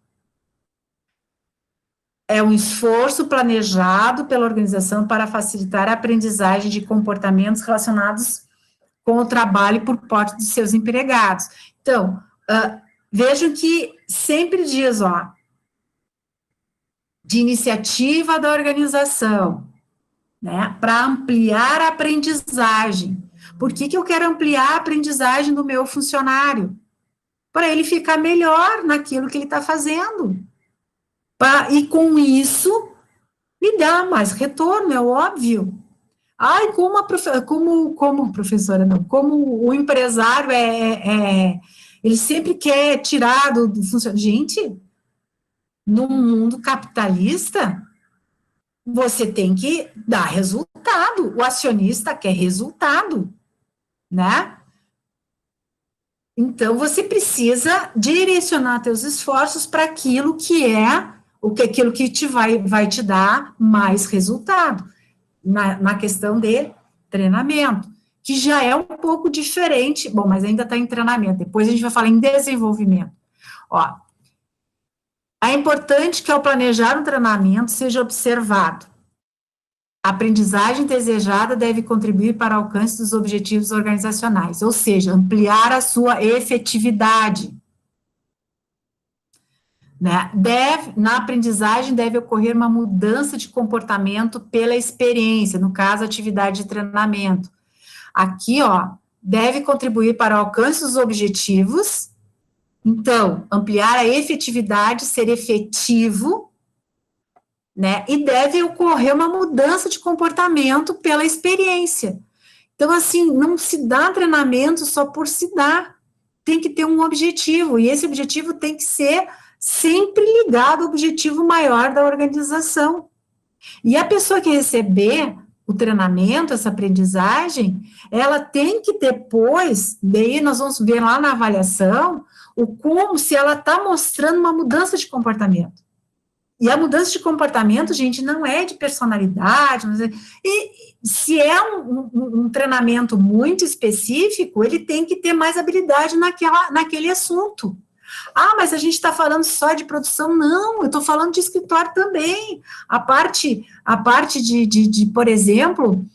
É um esforço planejado pela organização para facilitar a aprendizagem de comportamentos relacionados com o trabalho por parte de seus empregados. Então, vejam que sempre diz, de iniciativa da organização, né, para ampliar a aprendizagem. Por que eu quero ampliar a aprendizagem do meu funcionário? Para ele ficar melhor naquilo que ele está fazendo. E com isso, me dá mais retorno, é óbvio. Como professora, não, como o empresário ele sempre quer tirar do funcionário. Gente, no mundo capitalista, você tem que dar resultado. O acionista quer resultado, né? Então, você precisa direcionar seus esforços para aquilo que aquilo que vai te dar mais resultado. Na questão de treinamento, que já é um pouco diferente, bom, mas ainda está em treinamento, depois a gente vai falar em desenvolvimento. É importante que ao planejar um treinamento seja observado. A aprendizagem desejada deve contribuir para o alcance dos objetivos organizacionais, ou seja, ampliar a sua efetividade. Né? Na aprendizagem deve ocorrer uma mudança de comportamento pela experiência, no caso, atividade de treinamento. Aqui, deve contribuir para o alcance dos objetivos. Então, ampliar a efetividade, ser efetivo, né? E deve ocorrer uma mudança de comportamento pela experiência. Então, assim, não se dá treinamento só por se dar. Tem que ter um objetivo, e esse objetivo tem que ser sempre ligado ao objetivo maior da organização. E a pessoa que receber o treinamento, essa aprendizagem, ela tem que depois, daí nós vamos ver lá na avaliação, se ela está mostrando uma mudança de comportamento. E a mudança de comportamento, gente, não é de personalidade, e se é um treinamento muito específico, ele tem que ter mais habilidade naquele assunto. Ah, mas a gente está falando só de produção? Não, eu estou falando de escritório também. A parte por exemplo,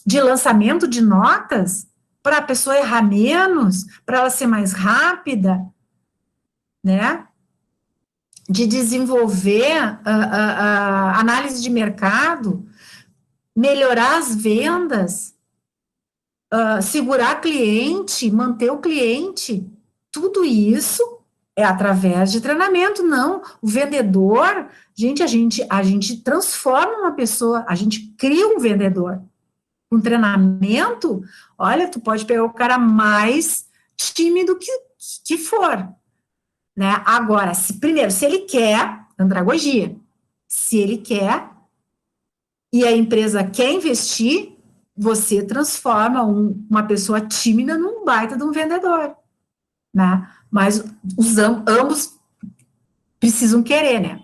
de lançamento de notas, para a pessoa errar menos, para ela ser mais rápida, né? De desenvolver análise de mercado, melhorar as vendas, segurar cliente, manter o cliente, tudo isso é através de treinamento, não. O vendedor, gente, a gente transforma uma pessoa, a gente cria um vendedor. Com treinamento, olha, tu pode pegar o cara mais tímido que for, né? Agora, primeiro, se ele quer, andragogia, se ele quer, e a empresa quer investir, você transforma uma pessoa tímida num baita de um vendedor, né? Mas ambos precisam querer, né?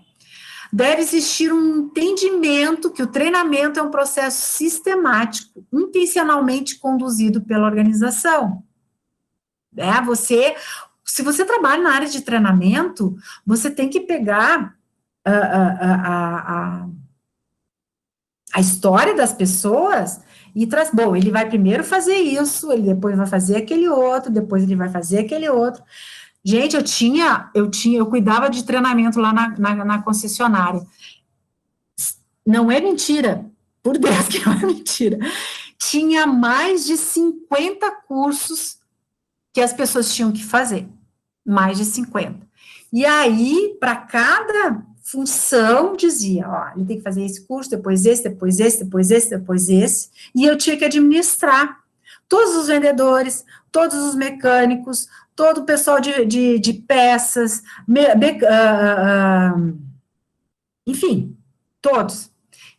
Deve existir um entendimento que o treinamento é um processo sistemático, intencionalmente conduzido pela organização. Se você trabalha na área de treinamento, você tem que pegar a história das pessoas e traz, bom, ele vai primeiro fazer isso, ele depois vai fazer aquele outro, depois ele vai fazer aquele outro. Gente, eu cuidava de treinamento lá na concessionária. Não é mentira, por Deus que não é mentira. Tinha mais de 50 cursos que as pessoas tinham que fazer. Mais de 50. E aí, para cada função, dizia, ó, ele tem que fazer esse curso, depois esse, depois esse, depois esse, depois esse, e eu tinha que administrar todos os vendedores, todos os mecânicos, todo o pessoal de peças, enfim, todos.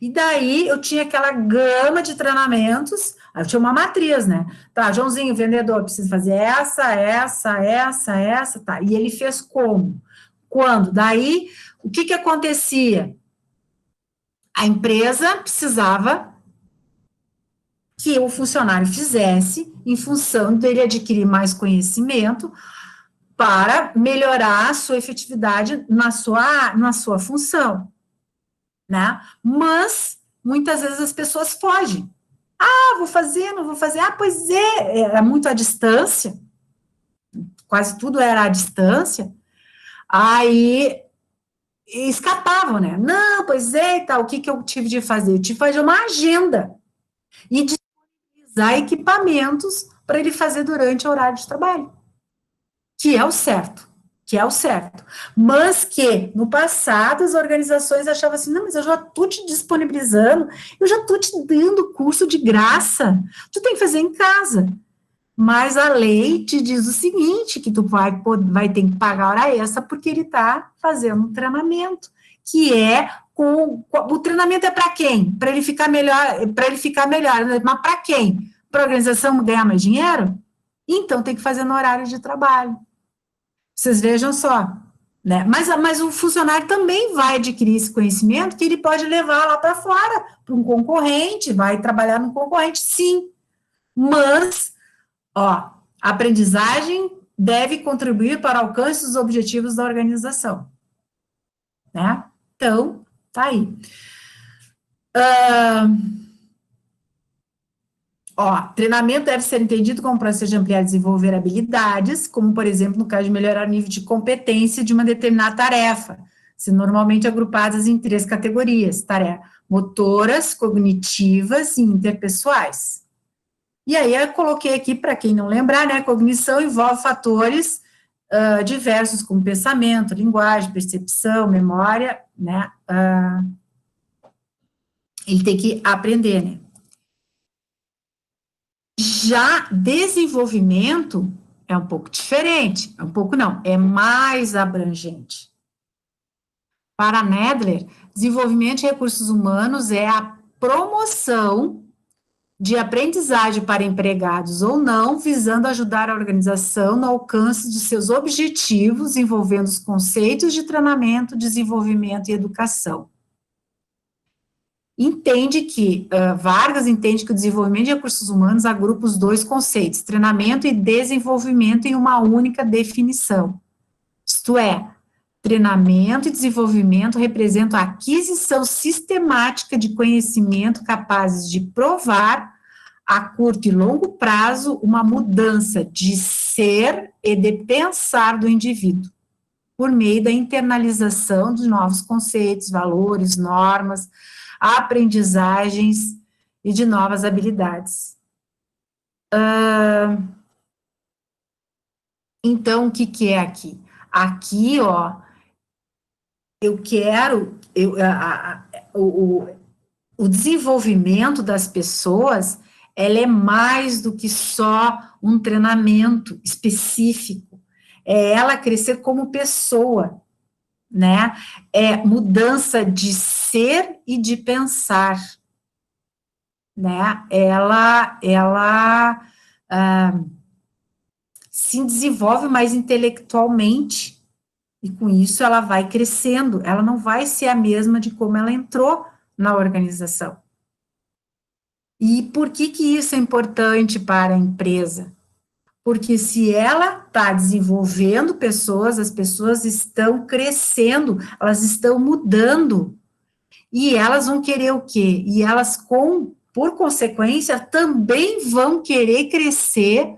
E daí eu tinha aquela gama de treinamentos, eu tinha uma matriz, né? Tá, Joãozinho, vendedor, precisa fazer essa, tá. E ele fez como? Quando? Daí, o que acontecia? A empresa precisava que o funcionário fizesse em função dele adquirir mais conhecimento para melhorar a sua efetividade na sua função, né? Mas, muitas vezes as pessoas fogem. Ah, vou fazer, não vou fazer. Ah, pois é, era muito à distância, quase tudo era à distância, aí escapavam, né? Não, pois é, tá, o que eu tive de fazer? Eu tive de fazer uma agenda e disponibilizar equipamentos para ele fazer durante o horário de trabalho, que é o certo, mas que no passado as organizações achavam assim, não, mas eu já estou te disponibilizando, eu já estou te dando curso de graça, tu tem que fazer em casa, mas a lei te diz o seguinte, que tu vai ter que pagar hora extra porque ele está fazendo um treinamento, que é o treinamento é para quem? Para ele ficar melhor, mas para quem? Para a organização ganhar mais dinheiro? Então tem que fazer no horário de trabalho. Vocês vejam só, né? Mas o funcionário também vai adquirir esse conhecimento que ele pode levar lá para fora, para um concorrente, vai trabalhar no concorrente, sim. Mas, ó, a aprendizagem deve contribuir para o alcance dos objetivos da organização, né? Então, tá aí. Treinamento deve ser entendido como processo de ampliar e desenvolver habilidades, como, por exemplo, no caso de melhorar o nível de competência de uma determinada tarefa, se normalmente agrupadas em 3 categorias, tarefa motoras, cognitivas e interpessoais. E aí eu coloquei aqui, para quem não lembrar, né, cognição envolve fatores diversos, como pensamento, linguagem, percepção, memória, né, ele tem que aprender, né. Já desenvolvimento é um pouco diferente, é um pouco não, é mais abrangente. Para Nedler, desenvolvimento de recursos humanos é a promoção de aprendizagem para empregados ou não, visando ajudar a organização no alcance de seus objetivos, envolvendo os conceitos de treinamento, desenvolvimento e educação. Vargas entende que o desenvolvimento de recursos humanos agrupa os dois conceitos, treinamento e desenvolvimento, em uma única definição. Isto é, treinamento e desenvolvimento representam a aquisição sistemática de conhecimento capazes de provar, a curto e longo prazo, uma mudança de ser e de pensar do indivíduo, por meio da internalização de novos conceitos, valores, normas, aprendizagens e de novas habilidades. Então, o que é aqui? Aqui, ó, o desenvolvimento das pessoas, ela é mais do que só um treinamento específico, é ela crescer como pessoa, né? É mudança de ser e de pensar, né? Ela se desenvolve mais intelectualmente, e com isso ela vai crescendo, ela não vai ser a mesma de como ela entrou na organização. E por que isso é importante para a empresa? Porque se ela está desenvolvendo pessoas, as pessoas estão crescendo, elas estão mudando, e elas vão querer o quê? E elas, por consequência, também vão querer crescer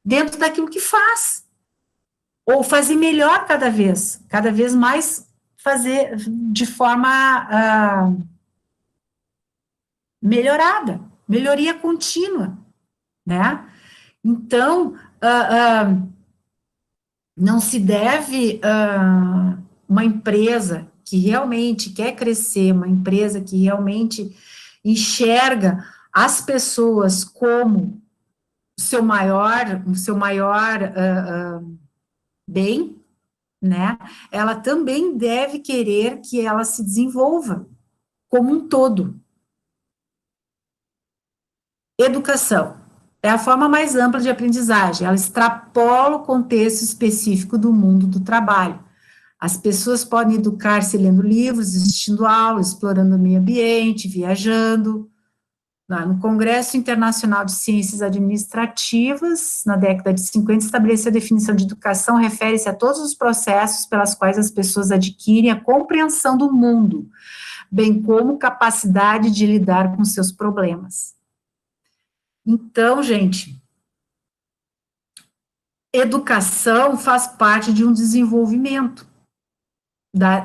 dentro daquilo que faz, ou fazer melhor cada vez mais fazer de forma melhorada, melhoria contínua, né? Então, não se deve uma empresa que realmente quer crescer, uma empresa que realmente enxerga as pessoas como o seu maior bem, né? Ela também deve querer que ela se desenvolva como um todo. Educação é a forma mais ampla de aprendizagem, ela extrapola o contexto específico do mundo do trabalho. As pessoas podem educar-se lendo livros, assistindo aulas, explorando o meio ambiente, viajando. No Congresso Internacional de Ciências Administrativas, na década de 50, estabeleceu a definição de educação, refere-se a todos os processos pelas quais as pessoas adquirem a compreensão do mundo, bem como capacidade de lidar com seus problemas. Então, gente, educação faz parte de um desenvolvimento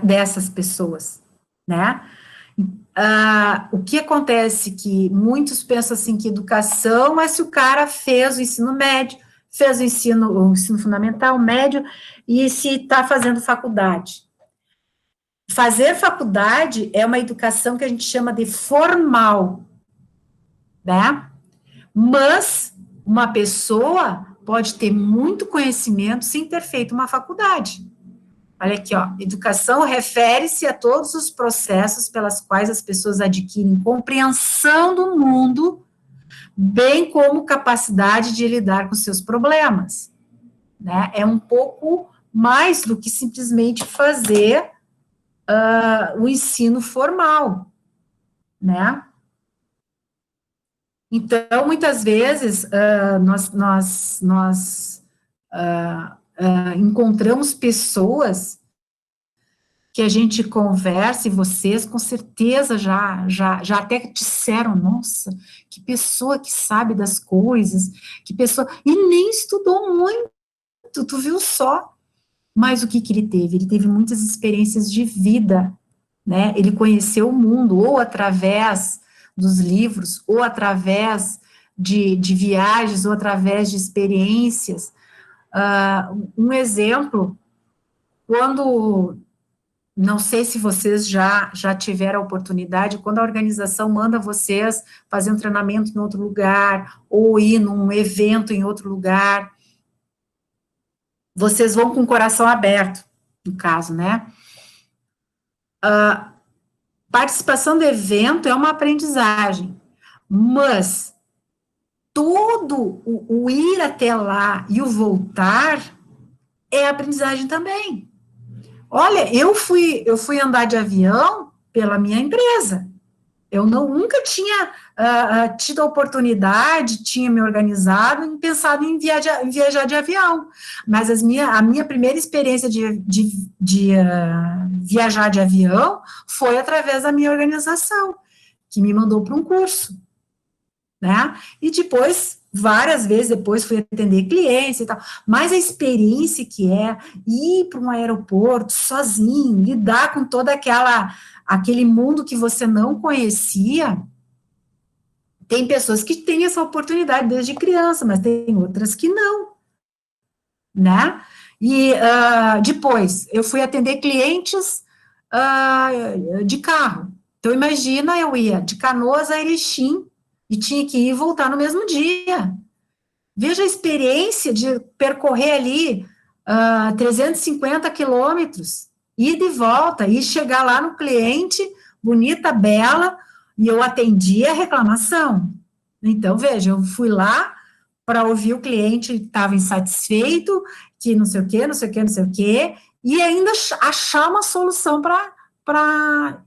dessas pessoas, né? O que acontece que muitos pensam assim que educação é se o cara fez o ensino médio, fez o ensino fundamental, médio, e se está fazendo faculdade. Fazer faculdade é uma educação que a gente chama de formal, né? Mas uma pessoa pode ter muito conhecimento sem ter feito uma faculdade. Olha aqui, ó, educação refere-se a todos os processos pelas quais as pessoas adquirem compreensão do mundo, bem como capacidade de lidar com seus problemas, né? É um pouco mais do que simplesmente fazer o ensino formal, né? Então, muitas vezes, nós encontramos pessoas que a gente conversa, e vocês com certeza já até disseram, nossa, que pessoa que sabe das coisas, que pessoa, e nem estudou muito, tu viu só, mas o que ele teve? Ele teve muitas experiências de vida, né, ele conheceu o mundo, ou através dos livros, ou através de viagens, ou através de experiências. Um exemplo, quando... Não sei se vocês já tiveram a oportunidade, quando a organização manda vocês fazer um treinamento em outro lugar, ou ir num evento em outro lugar, vocês vão com o coração aberto, no caso, né? Participação do evento é uma aprendizagem, mas todo o ir até lá e o voltar é aprendizagem também. Olha, eu fui andar de avião pela minha empresa. Eu nunca tinha tido a oportunidade, tinha me organizado e pensado em viajar de avião. Mas a minha primeira experiência de viajar de avião foi através da minha organização, que me mandou para um curso, né? E depois, várias vezes depois, fui atender clientes e tal. Mas a experiência que é ir para um aeroporto sozinho, lidar com toda aquele mundo que você não conhecia. Tem pessoas que têm essa oportunidade desde criança, mas tem outras que não, né? E depois, eu fui atender clientes de carro. Então, imagina, eu ia de Canoas a Erechim e tinha que ir e voltar no mesmo dia. Veja a experiência de percorrer ali 350 quilômetros, ida e volta, e chegar lá no cliente, bonita, bela, e eu atendi a reclamação. Então, veja, eu fui lá para ouvir o cliente que estava insatisfeito, que não sei o quê, não sei o quê, não sei o quê, e ainda achar uma solução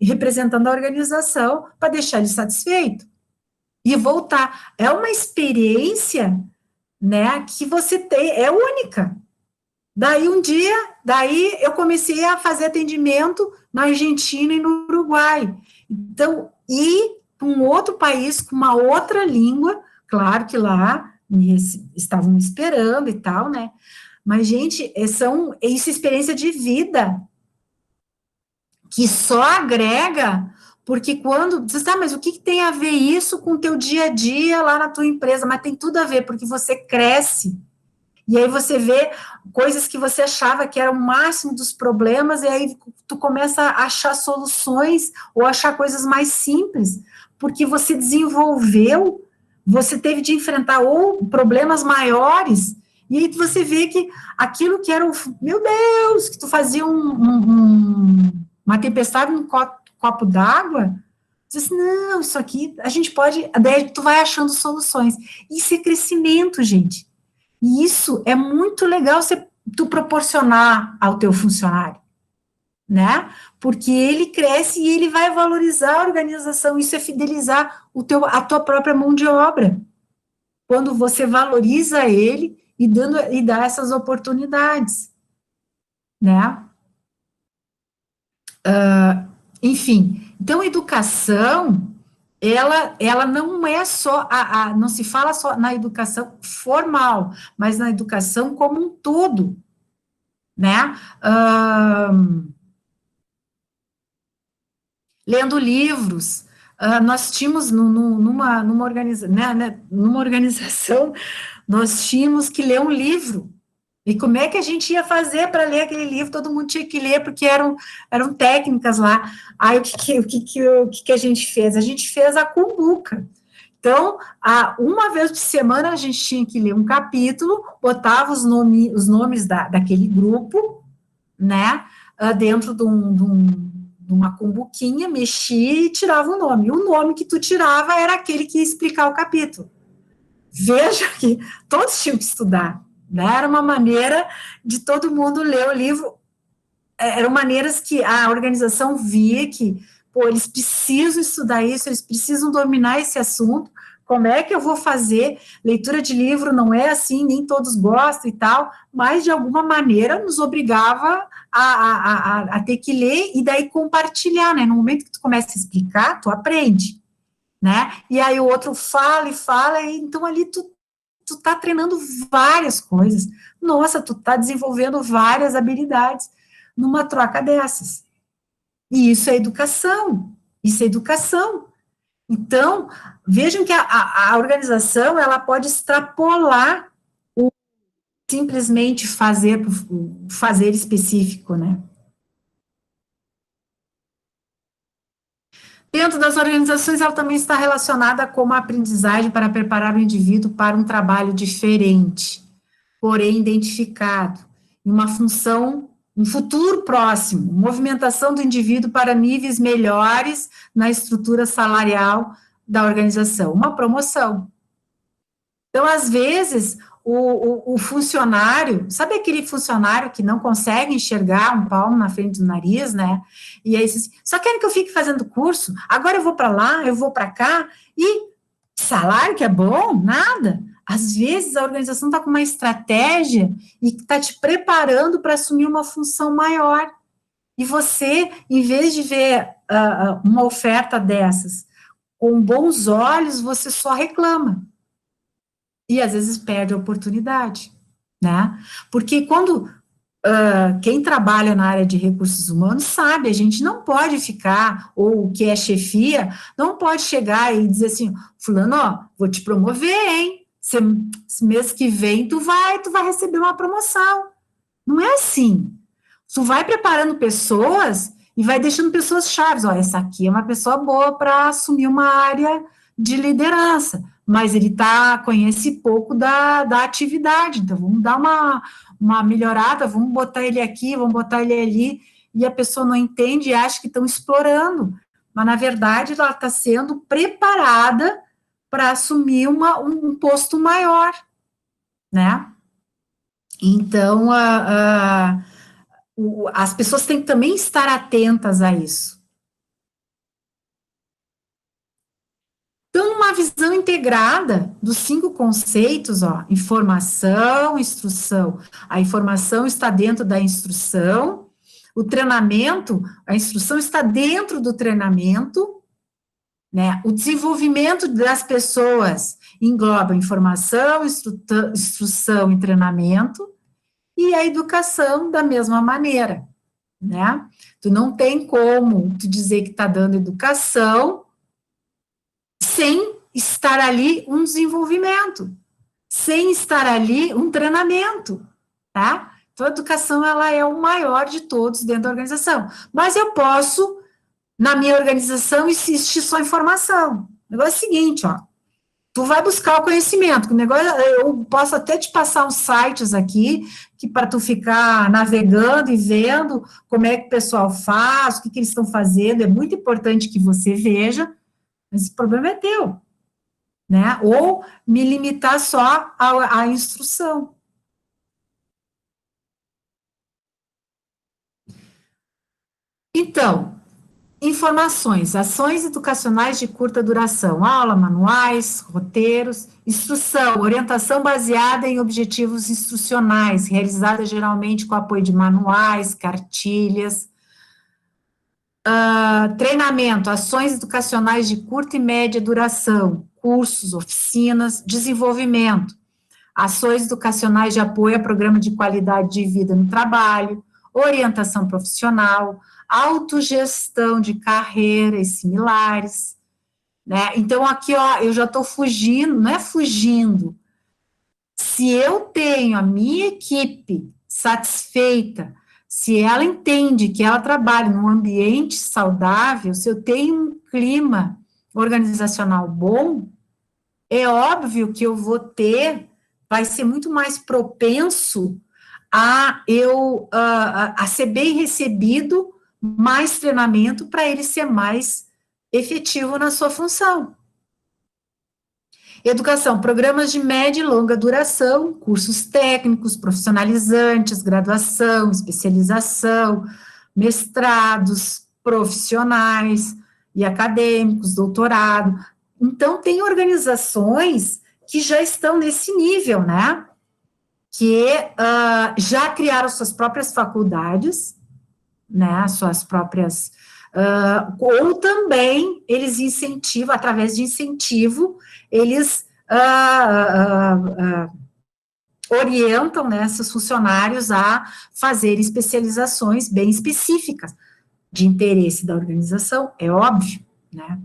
representando a organização, para deixar ele satisfeito. E voltar. É uma experiência, né, que você tem, é única. Daí eu comecei a fazer atendimento na Argentina e no Uruguai. Então, ir para um outro país com uma outra língua, claro que lá estavam me esperando e tal, né? Mas, gente, isso é experiência de vida, que só agrega, porque quando, você sabe, mas o que tem a ver isso com o teu dia a dia lá na tua empresa? Mas tem tudo a ver, porque você cresce. E aí você vê coisas que você achava que era o máximo dos problemas, e aí tu começa a achar soluções, ou achar coisas mais simples, porque você desenvolveu, você teve de enfrentar ou problemas maiores, e aí você vê que aquilo que era meu Deus, que tu fazia uma tempestade num copo d'água, diz assim, não, isso aqui, a gente pode, daí tu vai achando soluções. Isso é crescimento, gente. E isso é muito legal tu proporcionar ao teu funcionário, né? Porque ele cresce e ele vai valorizar a organização, isso é fidelizar a tua própria mão de obra. Quando você valoriza ele e dá essas oportunidades, né? Enfim, então, educação, ela não é só, não se fala só na educação formal, mas na educação como um todo, né? Lendo livros, nós tínhamos numa organização, nós tínhamos que ler um livro. E como é que a gente ia fazer para ler aquele livro? Todo mundo tinha que ler, porque eram técnicas lá. Aí, o que a gente fez? A gente fez a cumbuca. Então, uma vez por semana, a gente tinha que ler um capítulo, botava os nomes daquele grupo, né, dentro de uma cumbuquinha, mexia e tirava o nome. E o nome que tu tirava era aquele que ia explicar o capítulo. Veja que todos tinham que estudar, né? Era uma maneira de todo mundo ler o livro, eram maneiras que a organização via que, pô, eles precisam estudar isso, eles precisam dominar esse assunto, como é que eu vou fazer? Leitura de livro não é assim, nem todos gostam e tal, mas de alguma maneira nos obrigava a ter que ler e daí compartilhar, né? No momento que tu começa a explicar, tu aprende, né? E aí o outro fala e fala, e então ali tu tá treinando várias coisas. Nossa, tu tá desenvolvendo várias habilidades numa troca dessas. E isso é educação. Isso é educação. Então, vejam que a organização, ela pode extrapolar o simplesmente fazer específico, né? Dentro das organizações, ela também está relacionada com uma aprendizagem para preparar o indivíduo para um trabalho diferente, porém identificado, em uma função, um futuro próximo, movimentação do indivíduo para níveis melhores na estrutura salarial da organização, uma promoção. Então, às vezes, o funcionário, sabe aquele funcionário que não consegue enxergar um palmo na frente do nariz, né? E aí, diz, só querem que eu fique fazendo curso? Agora eu vou para lá, eu vou para cá, e salário que é bom? Nada. Às vezes, a organização está com uma estratégia e está te preparando para assumir uma função maior. E você, em vez de ver uma oferta dessas com bons olhos, você só reclama. E às vezes perde a oportunidade, né? Porque quando quem trabalha na área de recursos humanos sabe, a gente não pode ficar, ou o que é chefia, não pode chegar e dizer assim, fulano, ó, vou te promover, hein? Esse mês que vem tu vai receber uma promoção. Não é assim. Tu vai preparando pessoas e vai deixando pessoas chaves. Ó, essa aqui é uma pessoa boa para assumir uma área de liderança, mas ele conhece pouco da atividade, então vamos dar uma melhorada, vamos botar ele aqui, vamos botar ele ali, e a pessoa não entende e acha que estão explorando, mas na verdade ela está sendo preparada para assumir um posto maior, né? Então, as pessoas têm que também estar atentas a isso. Então, uma visão integrada dos 5 conceitos, ó, informação, instrução. A informação está dentro da instrução, o treinamento, a instrução está dentro do treinamento, né? O desenvolvimento das pessoas engloba informação, instrução e treinamento, e a educação da mesma maneira, né? Tu não tem como tu dizer que está dando educação sem estar ali um desenvolvimento, sem estar ali um treinamento, tá? Então, a educação, ela é o maior de todos dentro da organização. Mas eu posso, na minha organização, insistir só em formação. O negócio é o seguinte, ó, tu vai buscar o conhecimento, o negócio, eu posso até te passar uns sites aqui, que para tu ficar navegando e vendo como é que o pessoal faz, o que, que eles estão fazendo, é muito importante que você veja, mas esse problema é teu, né? Ou me limitar só à instrução. Então, informações, ações educacionais de curta duração, aula, manuais, roteiros, instrução, orientação baseada em objetivos instrucionais, realizada geralmente com apoio de manuais, cartilhas, treinamento, ações educacionais de curta e média duração, cursos, oficinas, desenvolvimento, ações educacionais de apoio a programa de qualidade de vida no trabalho, orientação profissional, autogestão de carreira e similares, né? Então, aqui, ó, eu já estou fugindo, não é fugindo. Se eu tenho a minha equipe satisfeita, se ela entende que ela trabalha num ambiente saudável, se eu tenho um clima organizacional bom, é óbvio que eu vou ter, vai ser muito mais propenso a ser bem recebido, mais treinamento para ele ser mais efetivo na sua função. Educação, programas de média e longa duração, cursos técnicos, profissionalizantes, graduação, especialização, mestrados, profissionais e acadêmicos, doutorado. Então, tem organizações que já estão nesse nível, né? Que já criaram suas próprias faculdades, né? Suas próprias. Ou também eles incentivam, através de incentivo, eles orientam, né, esses funcionários a fazer especializações bem específicas de interesse da organização, é óbvio, né?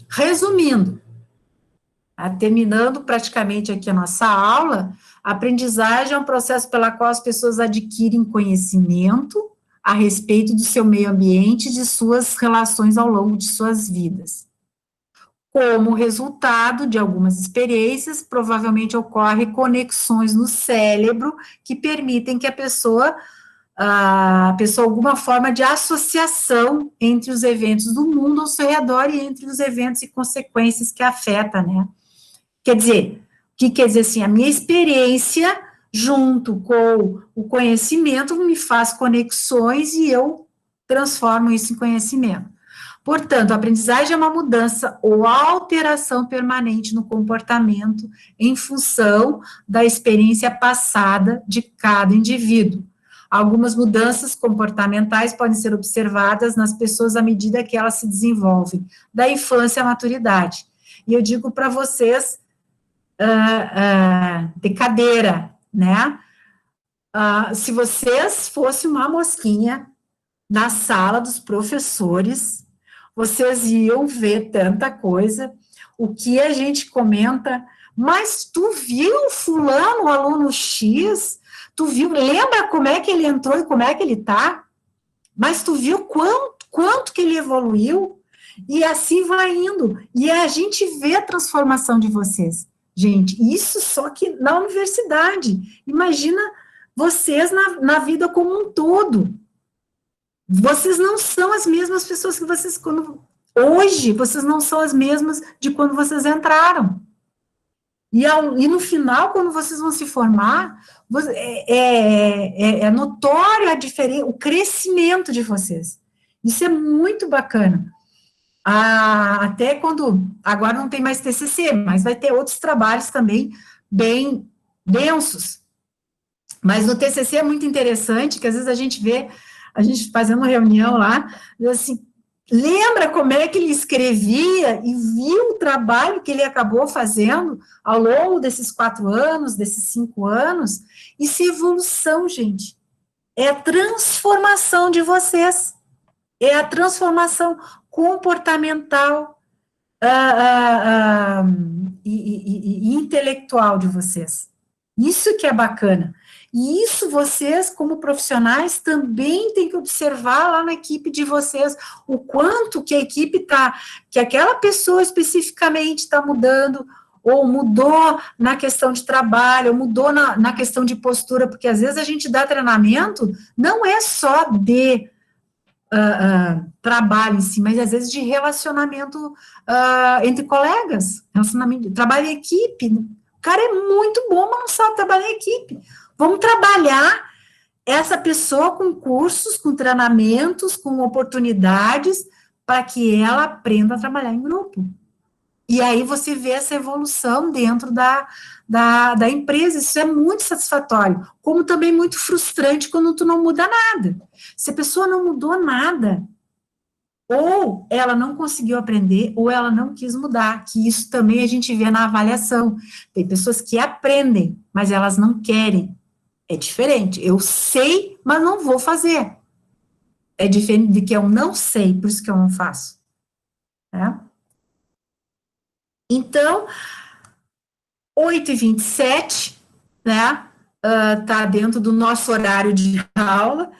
Resumindo, terminando praticamente aqui a nossa aula, a aprendizagem é um processo pela qual as pessoas adquirem conhecimento a respeito do seu meio ambiente e de suas relações ao longo de suas vidas. Como resultado de algumas experiências, provavelmente ocorrem conexões no cérebro que permitem que a pessoa a pessoa alguma forma de associação entre os eventos do mundo ao seu redor e entre os eventos e consequências que afeta, né? Quer dizer, o que quer dizer assim? A minha experiência junto com o conhecimento me faz conexões e eu transformo isso em conhecimento. Portanto, a aprendizagem é uma mudança ou alteração permanente no comportamento em função da experiência passada de cada indivíduo. Algumas mudanças comportamentais podem ser observadas nas pessoas à medida que elas se desenvolvem, da infância à maturidade. E eu digo para vocês, de cadeira, né? Se vocês fossem uma mosquinha na sala dos professores, vocês iam ver tanta coisa, o que a gente comenta, mas tu viu fulano, o aluno X, tu viu, lembra como é que ele entrou e como é que ele tá? Mas tu viu quanto que ele evoluiu? E assim vai indo, e a gente vê a transformação de vocês. Gente, isso só que na universidade, imagina vocês na vida como um todo. Vocês não são as mesmas pessoas que vocês, hoje, vocês não são as mesmas de quando vocês entraram. E no final, quando vocês vão se formar, é notório a diferença, o crescimento de vocês. Isso é muito bacana. Até quando, agora não tem mais TCC, mas vai ter outros trabalhos também bem densos. Mas no TCC é muito interessante, que às vezes a gente vê, a gente fazendo reunião lá, assim, lembra como é que ele escrevia e viu o trabalho que ele acabou fazendo ao longo desses 4 anos, desses 5 anos, isso é evolução, gente. É a transformação de vocês. É a transformação comportamental e intelectual de vocês. Isso que é bacana. E isso vocês, como profissionais, também têm que observar lá na equipe de vocês, o quanto que a equipe está, que aquela pessoa especificamente está mudando, ou mudou na questão de trabalho, ou mudou na questão de postura, porque às vezes a gente dá treinamento, não é só de trabalho em si, mas às vezes de relacionamento entre colegas, relacionamento, trabalho em equipe. O cara é muito bom, mas não sabe trabalhar em equipe. Vamos trabalhar essa pessoa com cursos, com treinamentos, com oportunidades, para que ela aprenda a trabalhar em grupo. E aí você vê essa evolução dentro da empresa, isso é muito satisfatório, como também muito frustrante quando tu não muda nada. Se a pessoa não mudou nada, ou ela não conseguiu aprender, ou ela não quis mudar, que isso também a gente vê na avaliação. Tem pessoas que aprendem, mas elas não querem. É diferente. Eu sei, mas não vou fazer. É diferente de que eu não sei, por isso que eu não faço. Né? Então, 8h27, né? Tá dentro do nosso horário de aula.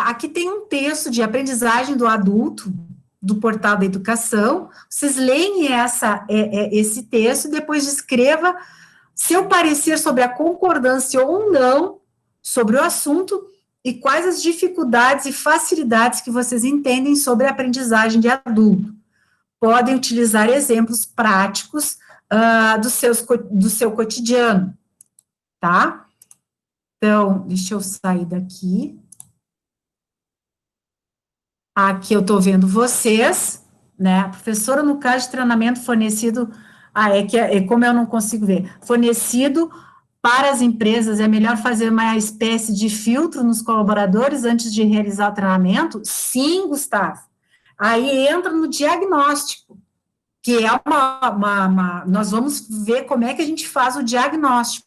Aqui tem um texto de aprendizagem do adulto, do Portal da Educação. Vocês leem esse texto e depois escreva seu parecer sobre a concordância ou não sobre o assunto e quais as dificuldades e facilidades que vocês entendem sobre a aprendizagem de adulto. Podem utilizar exemplos práticos do seu cotidiano, tá? Então, deixa eu sair daqui. Aqui eu estou vendo vocês, né? A professora, no caso de treinamento fornecido, como eu não consigo ver, fornecido para as empresas, é melhor fazer uma espécie de filtro nos colaboradores antes de realizar o treinamento? Sim, Gustavo. Aí entra no diagnóstico, que é nós vamos ver como é que a gente faz o diagnóstico.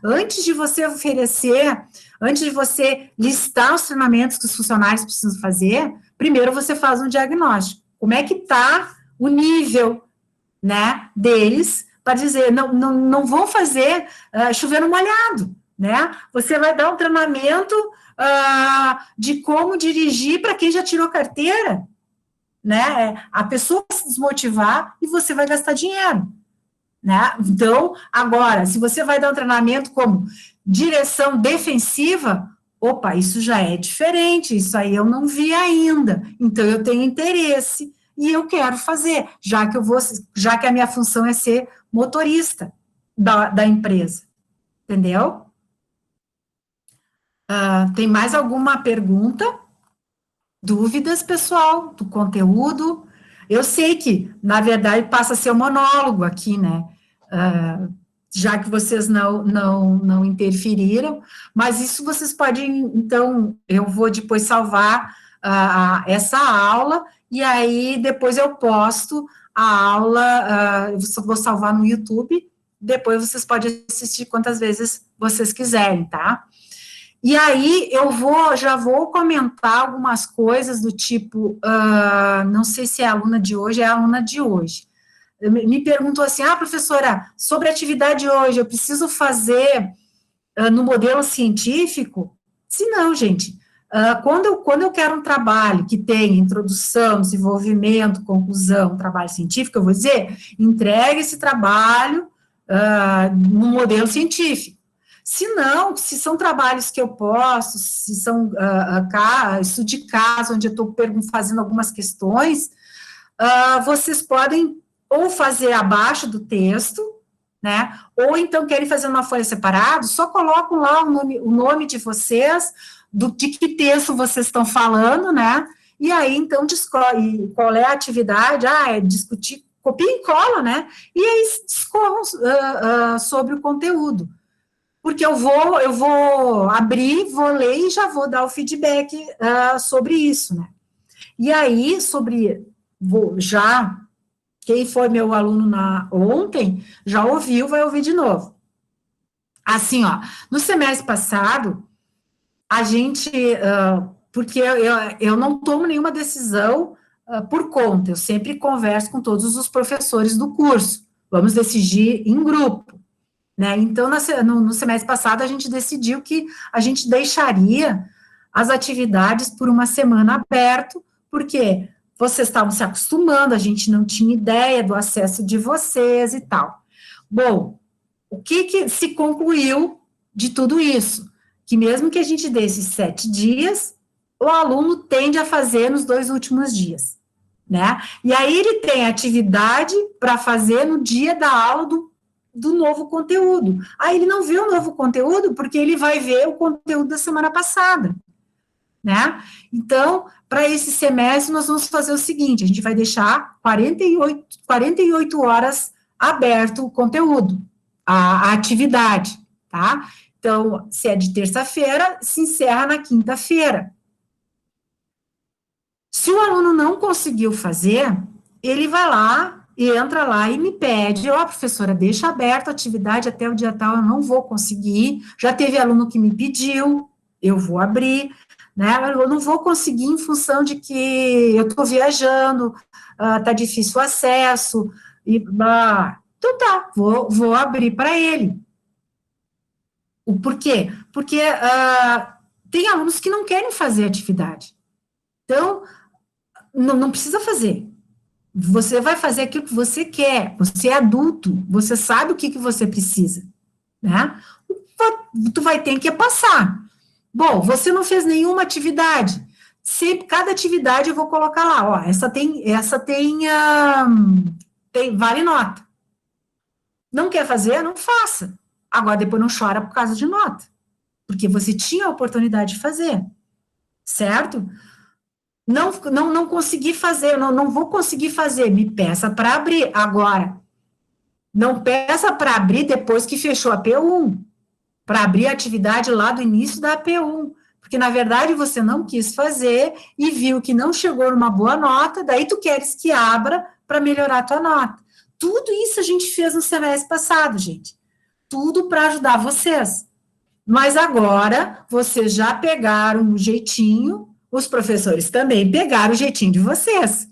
Antes de você oferecer, antes de você listar os treinamentos que os funcionários precisam fazer, primeiro você faz um diagnóstico. Como é que está o nível, né, deles, para dizer, não vão fazer chover no molhado, né? Você vai dar um treinamento de como dirigir para quem já tirou carteira, né? A pessoa vai se desmotivar e você vai gastar dinheiro. Né? Então, agora, se você vai dar um treinamento como direção defensiva, Opa, isso já é diferente, isso aí eu não vi ainda, então eu tenho interesse e eu quero fazer, já que a minha função é ser motorista da empresa, entendeu? Tem mais alguma pergunta? Dúvidas, pessoal, do conteúdo? Eu sei que, na verdade, passa a ser um monólogo aqui, né? Ah, já que vocês não interferiram, mas isso vocês podem, então, eu vou depois salvar essa aula, e aí depois eu posto a aula, eu vou salvar no YouTube, depois vocês podem assistir quantas vezes vocês quiserem, tá? E aí já vou comentar algumas coisas do tipo, não sei se é aluna de hoje, é aluna de hoje. Me perguntou assim, professora, sobre a atividade de hoje, eu preciso fazer no modelo científico? Se não, gente, quando eu quero um trabalho que tenha introdução, desenvolvimento, conclusão, trabalho científico, eu vou dizer, entregue esse trabalho no modelo científico. Se não, se são trabalhos que eu posso, se são estudo de caso, onde eu estou fazendo algumas questões, vocês podem ou fazer abaixo do texto, né, ou então querem fazer uma folha separada, só colocam lá o nome de vocês, de que texto vocês estão falando, né, e aí, então, discorre qual é a atividade, é discutir, copia e cola, né, e aí discorram sobre o conteúdo. Porque eu vou abrir, vou ler e já vou dar o feedback sobre isso, né? E aí, quem foi meu aluno ontem, já ouviu, vai ouvir de novo. Assim, ó, no semestre passado, a gente, porque eu não tomo nenhuma decisão por conta, eu sempre converso com todos os professores do curso, vamos decidir em grupo. Né? Então, no semestre passado, a gente decidiu que a gente deixaria as atividades por uma semana aberto, porque vocês estavam se acostumando, a gente não tinha ideia do acesso de vocês e tal. Bom, o que se concluiu de tudo isso? Que mesmo que a gente dê esses 7 dias, o aluno tende a fazer nos 2 últimos dias, né? E aí ele tem atividade para fazer no dia da aula do novo conteúdo. Aí ele não vê o novo conteúdo porque ele vai ver o conteúdo da semana passada, né? Então, para esse semestre, nós vamos fazer o seguinte, a gente vai deixar 48 horas aberto o conteúdo, a atividade, tá? Então, se é de terça-feira, se encerra na quinta-feira. Se o aluno não conseguiu fazer, ele vai lá e entra lá e me pede, professora, deixa aberta a atividade até o dia tal, eu não vou conseguir, já teve aluno que me pediu, eu vou abrir, né, eu não vou conseguir em função de que eu estou viajando, tá difícil o acesso, então tá, vou abrir para ele. O porquê? Porque tem alunos que não querem fazer atividade, então, não precisa fazer. Você vai fazer aquilo que você quer. Você é adulto. Você sabe o que você precisa, né? Tu vai ter que passar. Bom, você não fez nenhuma atividade. Sempre, cada atividade eu vou colocar lá. Essa tem vale nota. Não quer fazer? Não faça. Agora, depois não chora por causa de nota. Porque você tinha a oportunidade de fazer. Certo? Não consegui fazer, não vou conseguir fazer, me peça para abrir. Agora, não peça para abrir depois que fechou a P1, para abrir a atividade lá do início da P1, porque na verdade você não quis fazer e viu que não chegou numa boa nota, daí tu queres que abra para melhorar a tua nota. Tudo isso a gente fez no semestre passado, gente. Tudo para ajudar vocês. Mas agora, vocês já pegaram um jeitinho, os professores também pegaram o jeitinho de vocês.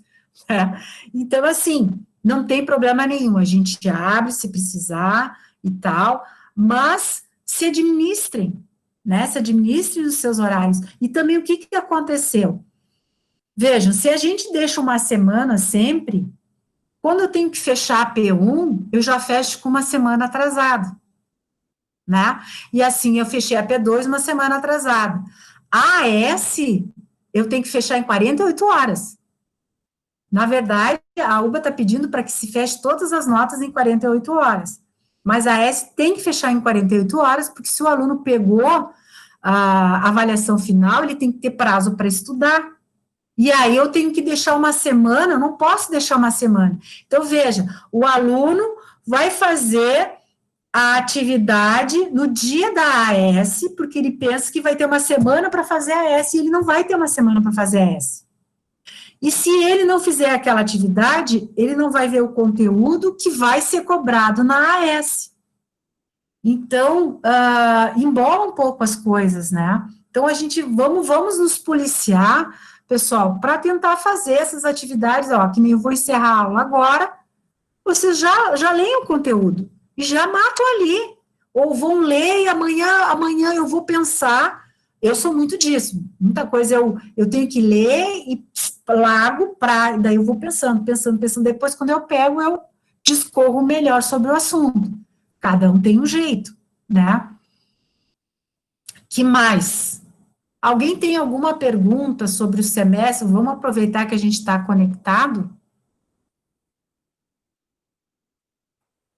Né? Então, assim, não tem problema nenhum, a gente abre se precisar e tal, mas se administrem, né? Se administrem os seus horários. E também o que aconteceu? Vejam, se a gente deixa uma semana sempre, quando eu tenho que fechar a P1, eu já fecho com uma semana atrasada. né? E assim eu fechei a P2 uma semana atrasada. A AS, eu tenho que fechar em 48 horas. Na verdade, a UBA está pedindo para que se feche todas as notas em 48 horas. Mas a AS tem que fechar em 48 horas, porque se o aluno pegou a avaliação final, ele tem que ter prazo para estudar. E aí eu tenho que deixar uma semana, eu não posso deixar uma semana. Então, veja, o aluno vai fazer a atividade no dia da AS, porque ele pensa que vai ter uma semana para fazer a AS, e ele não vai ter uma semana para fazer a AS. E se ele não fizer aquela atividade, ele não vai ver o conteúdo que vai ser cobrado na AS. Então, embola um pouco as coisas, né? Então, a gente, vamos nos policiar, pessoal, para tentar fazer essas atividades, ó, que nem eu vou encerrar a aula agora, vocês já leem o conteúdo, e já matam ali, ou vão ler, e amanhã eu vou pensar, eu sou muito disso, muita coisa eu tenho que ler, e largo, daí eu vou pensando, depois quando eu pego, eu discorro melhor sobre o assunto. Cada um tem um jeito, né? Que mais? Alguém tem alguma pergunta sobre o semestre? Vamos aproveitar que a gente está conectado?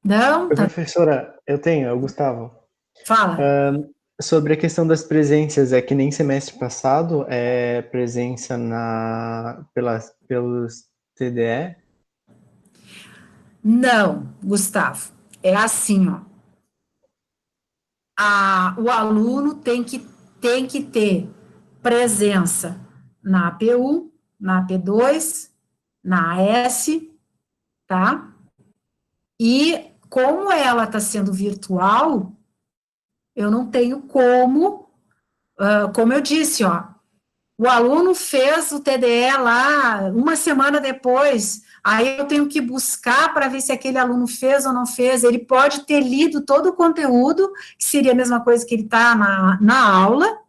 Não? Oi, Tá. professora, é o Gustavo. Fala. Sobre a questão das presenças, é que nem semestre passado, é presença pelos TDE? Não, Gustavo. É assim, ó. O aluno tem que ter presença na APU, na AP2, na AS, tá? E como ela está sendo virtual, eu não tenho como eu disse, ó, o aluno fez o TDE lá uma semana depois, aí eu tenho que buscar para ver se aquele aluno fez ou não fez. Ele pode ter lido todo o conteúdo, que seria a mesma coisa que ele está na aula,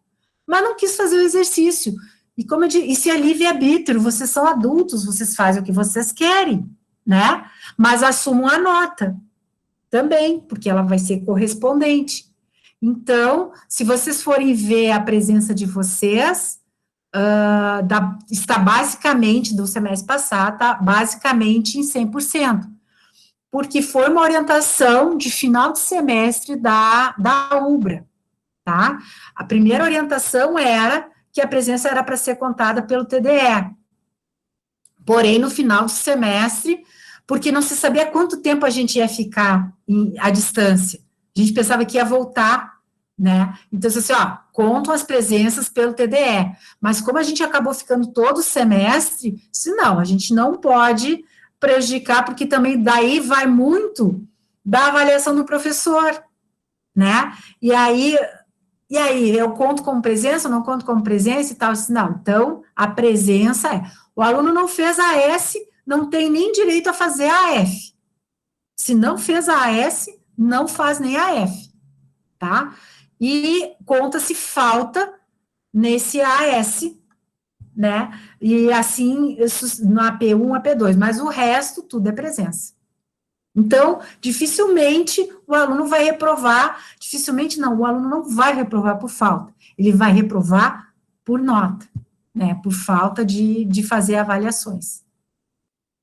mas não quis fazer o exercício. E como eu disse, isso é livre-arbítrio, vocês são adultos, vocês fazem o que vocês querem, né? Mas assumam a nota também, porque ela vai ser correspondente. Então, se vocês forem ver a presença de vocês, está basicamente, do semestre passado, está basicamente em 100%, porque foi uma orientação de final de semestre da UBRA, tá? A primeira orientação era que a presença era para ser contada pelo TDE, porém, no final do semestre, porque não se sabia quanto tempo a gente ia ficar à distância, a gente pensava que ia voltar, né? Então, assim, ó, contam as presenças pelo TDE, mas como a gente acabou ficando todo o semestre, não, a gente não pode prejudicar, porque também daí vai muito da avaliação do professor, né? E aí, eu conto como presença, não conto como presença e tal, assim, não, então, a presença o aluno não fez a AS, não tem nem direito a fazer a AF. Se não fez a AS, não faz nem a AF, tá? E conta-se falta nesse AS, né? E assim, na AP1, AP2, mas o resto, tudo é presença. Então, dificilmente o aluno vai reprovar, dificilmente não, o aluno não vai reprovar por falta, ele vai reprovar por nota, né? Por falta de fazer avaliações.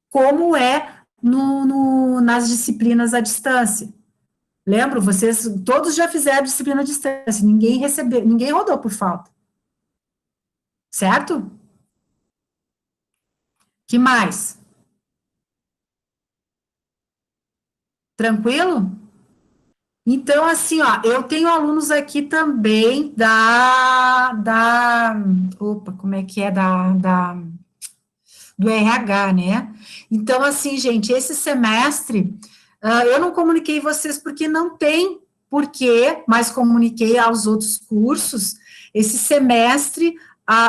Como é nas disciplinas à distância. Lembro, vocês todos já fizeram disciplina à distância, ninguém rodou por falta. Certo? Que mais? Tranquilo? Então, assim, ó, eu tenho alunos aqui também opa, como é que é, do RH, né? Então, assim, gente, esse semestre, eu não comuniquei vocês porque não tem porquê, mas comuniquei aos outros cursos. Esse semestre,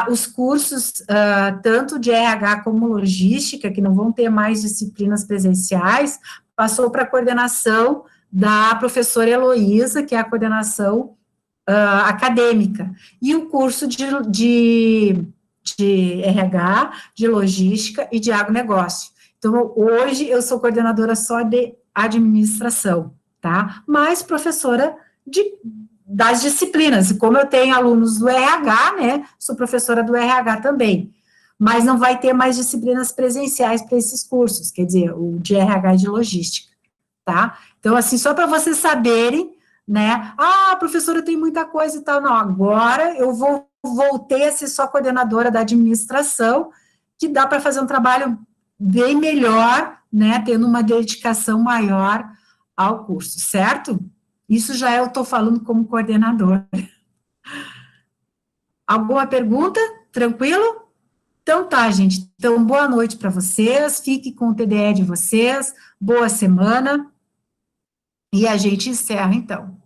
os cursos, tanto de RH como logística, que não vão ter mais disciplinas presenciais, passou para a coordenação da professora Heloísa, que é a coordenação acadêmica, e o curso de RH, de logística e de agronegócio. Então, hoje eu sou coordenadora só de administração, tá? Mas professora das disciplinas, e como eu tenho alunos do RH, né, sou professora do RH também, mas não vai ter mais disciplinas presenciais para esses cursos, quer dizer, o de RH e de logística, tá? Então, assim, só para vocês saberem, né, professora, tem muita coisa e tal, não, agora eu voltei a ser só coordenadora da administração, que dá para fazer um trabalho bem melhor, né, tendo uma dedicação maior ao curso, certo? Isso já eu estou falando como coordenadora. Alguma pergunta? Tranquilo? Então tá, gente. Então, boa noite para vocês, fique com o TDE de vocês, boa semana, e a gente encerra então.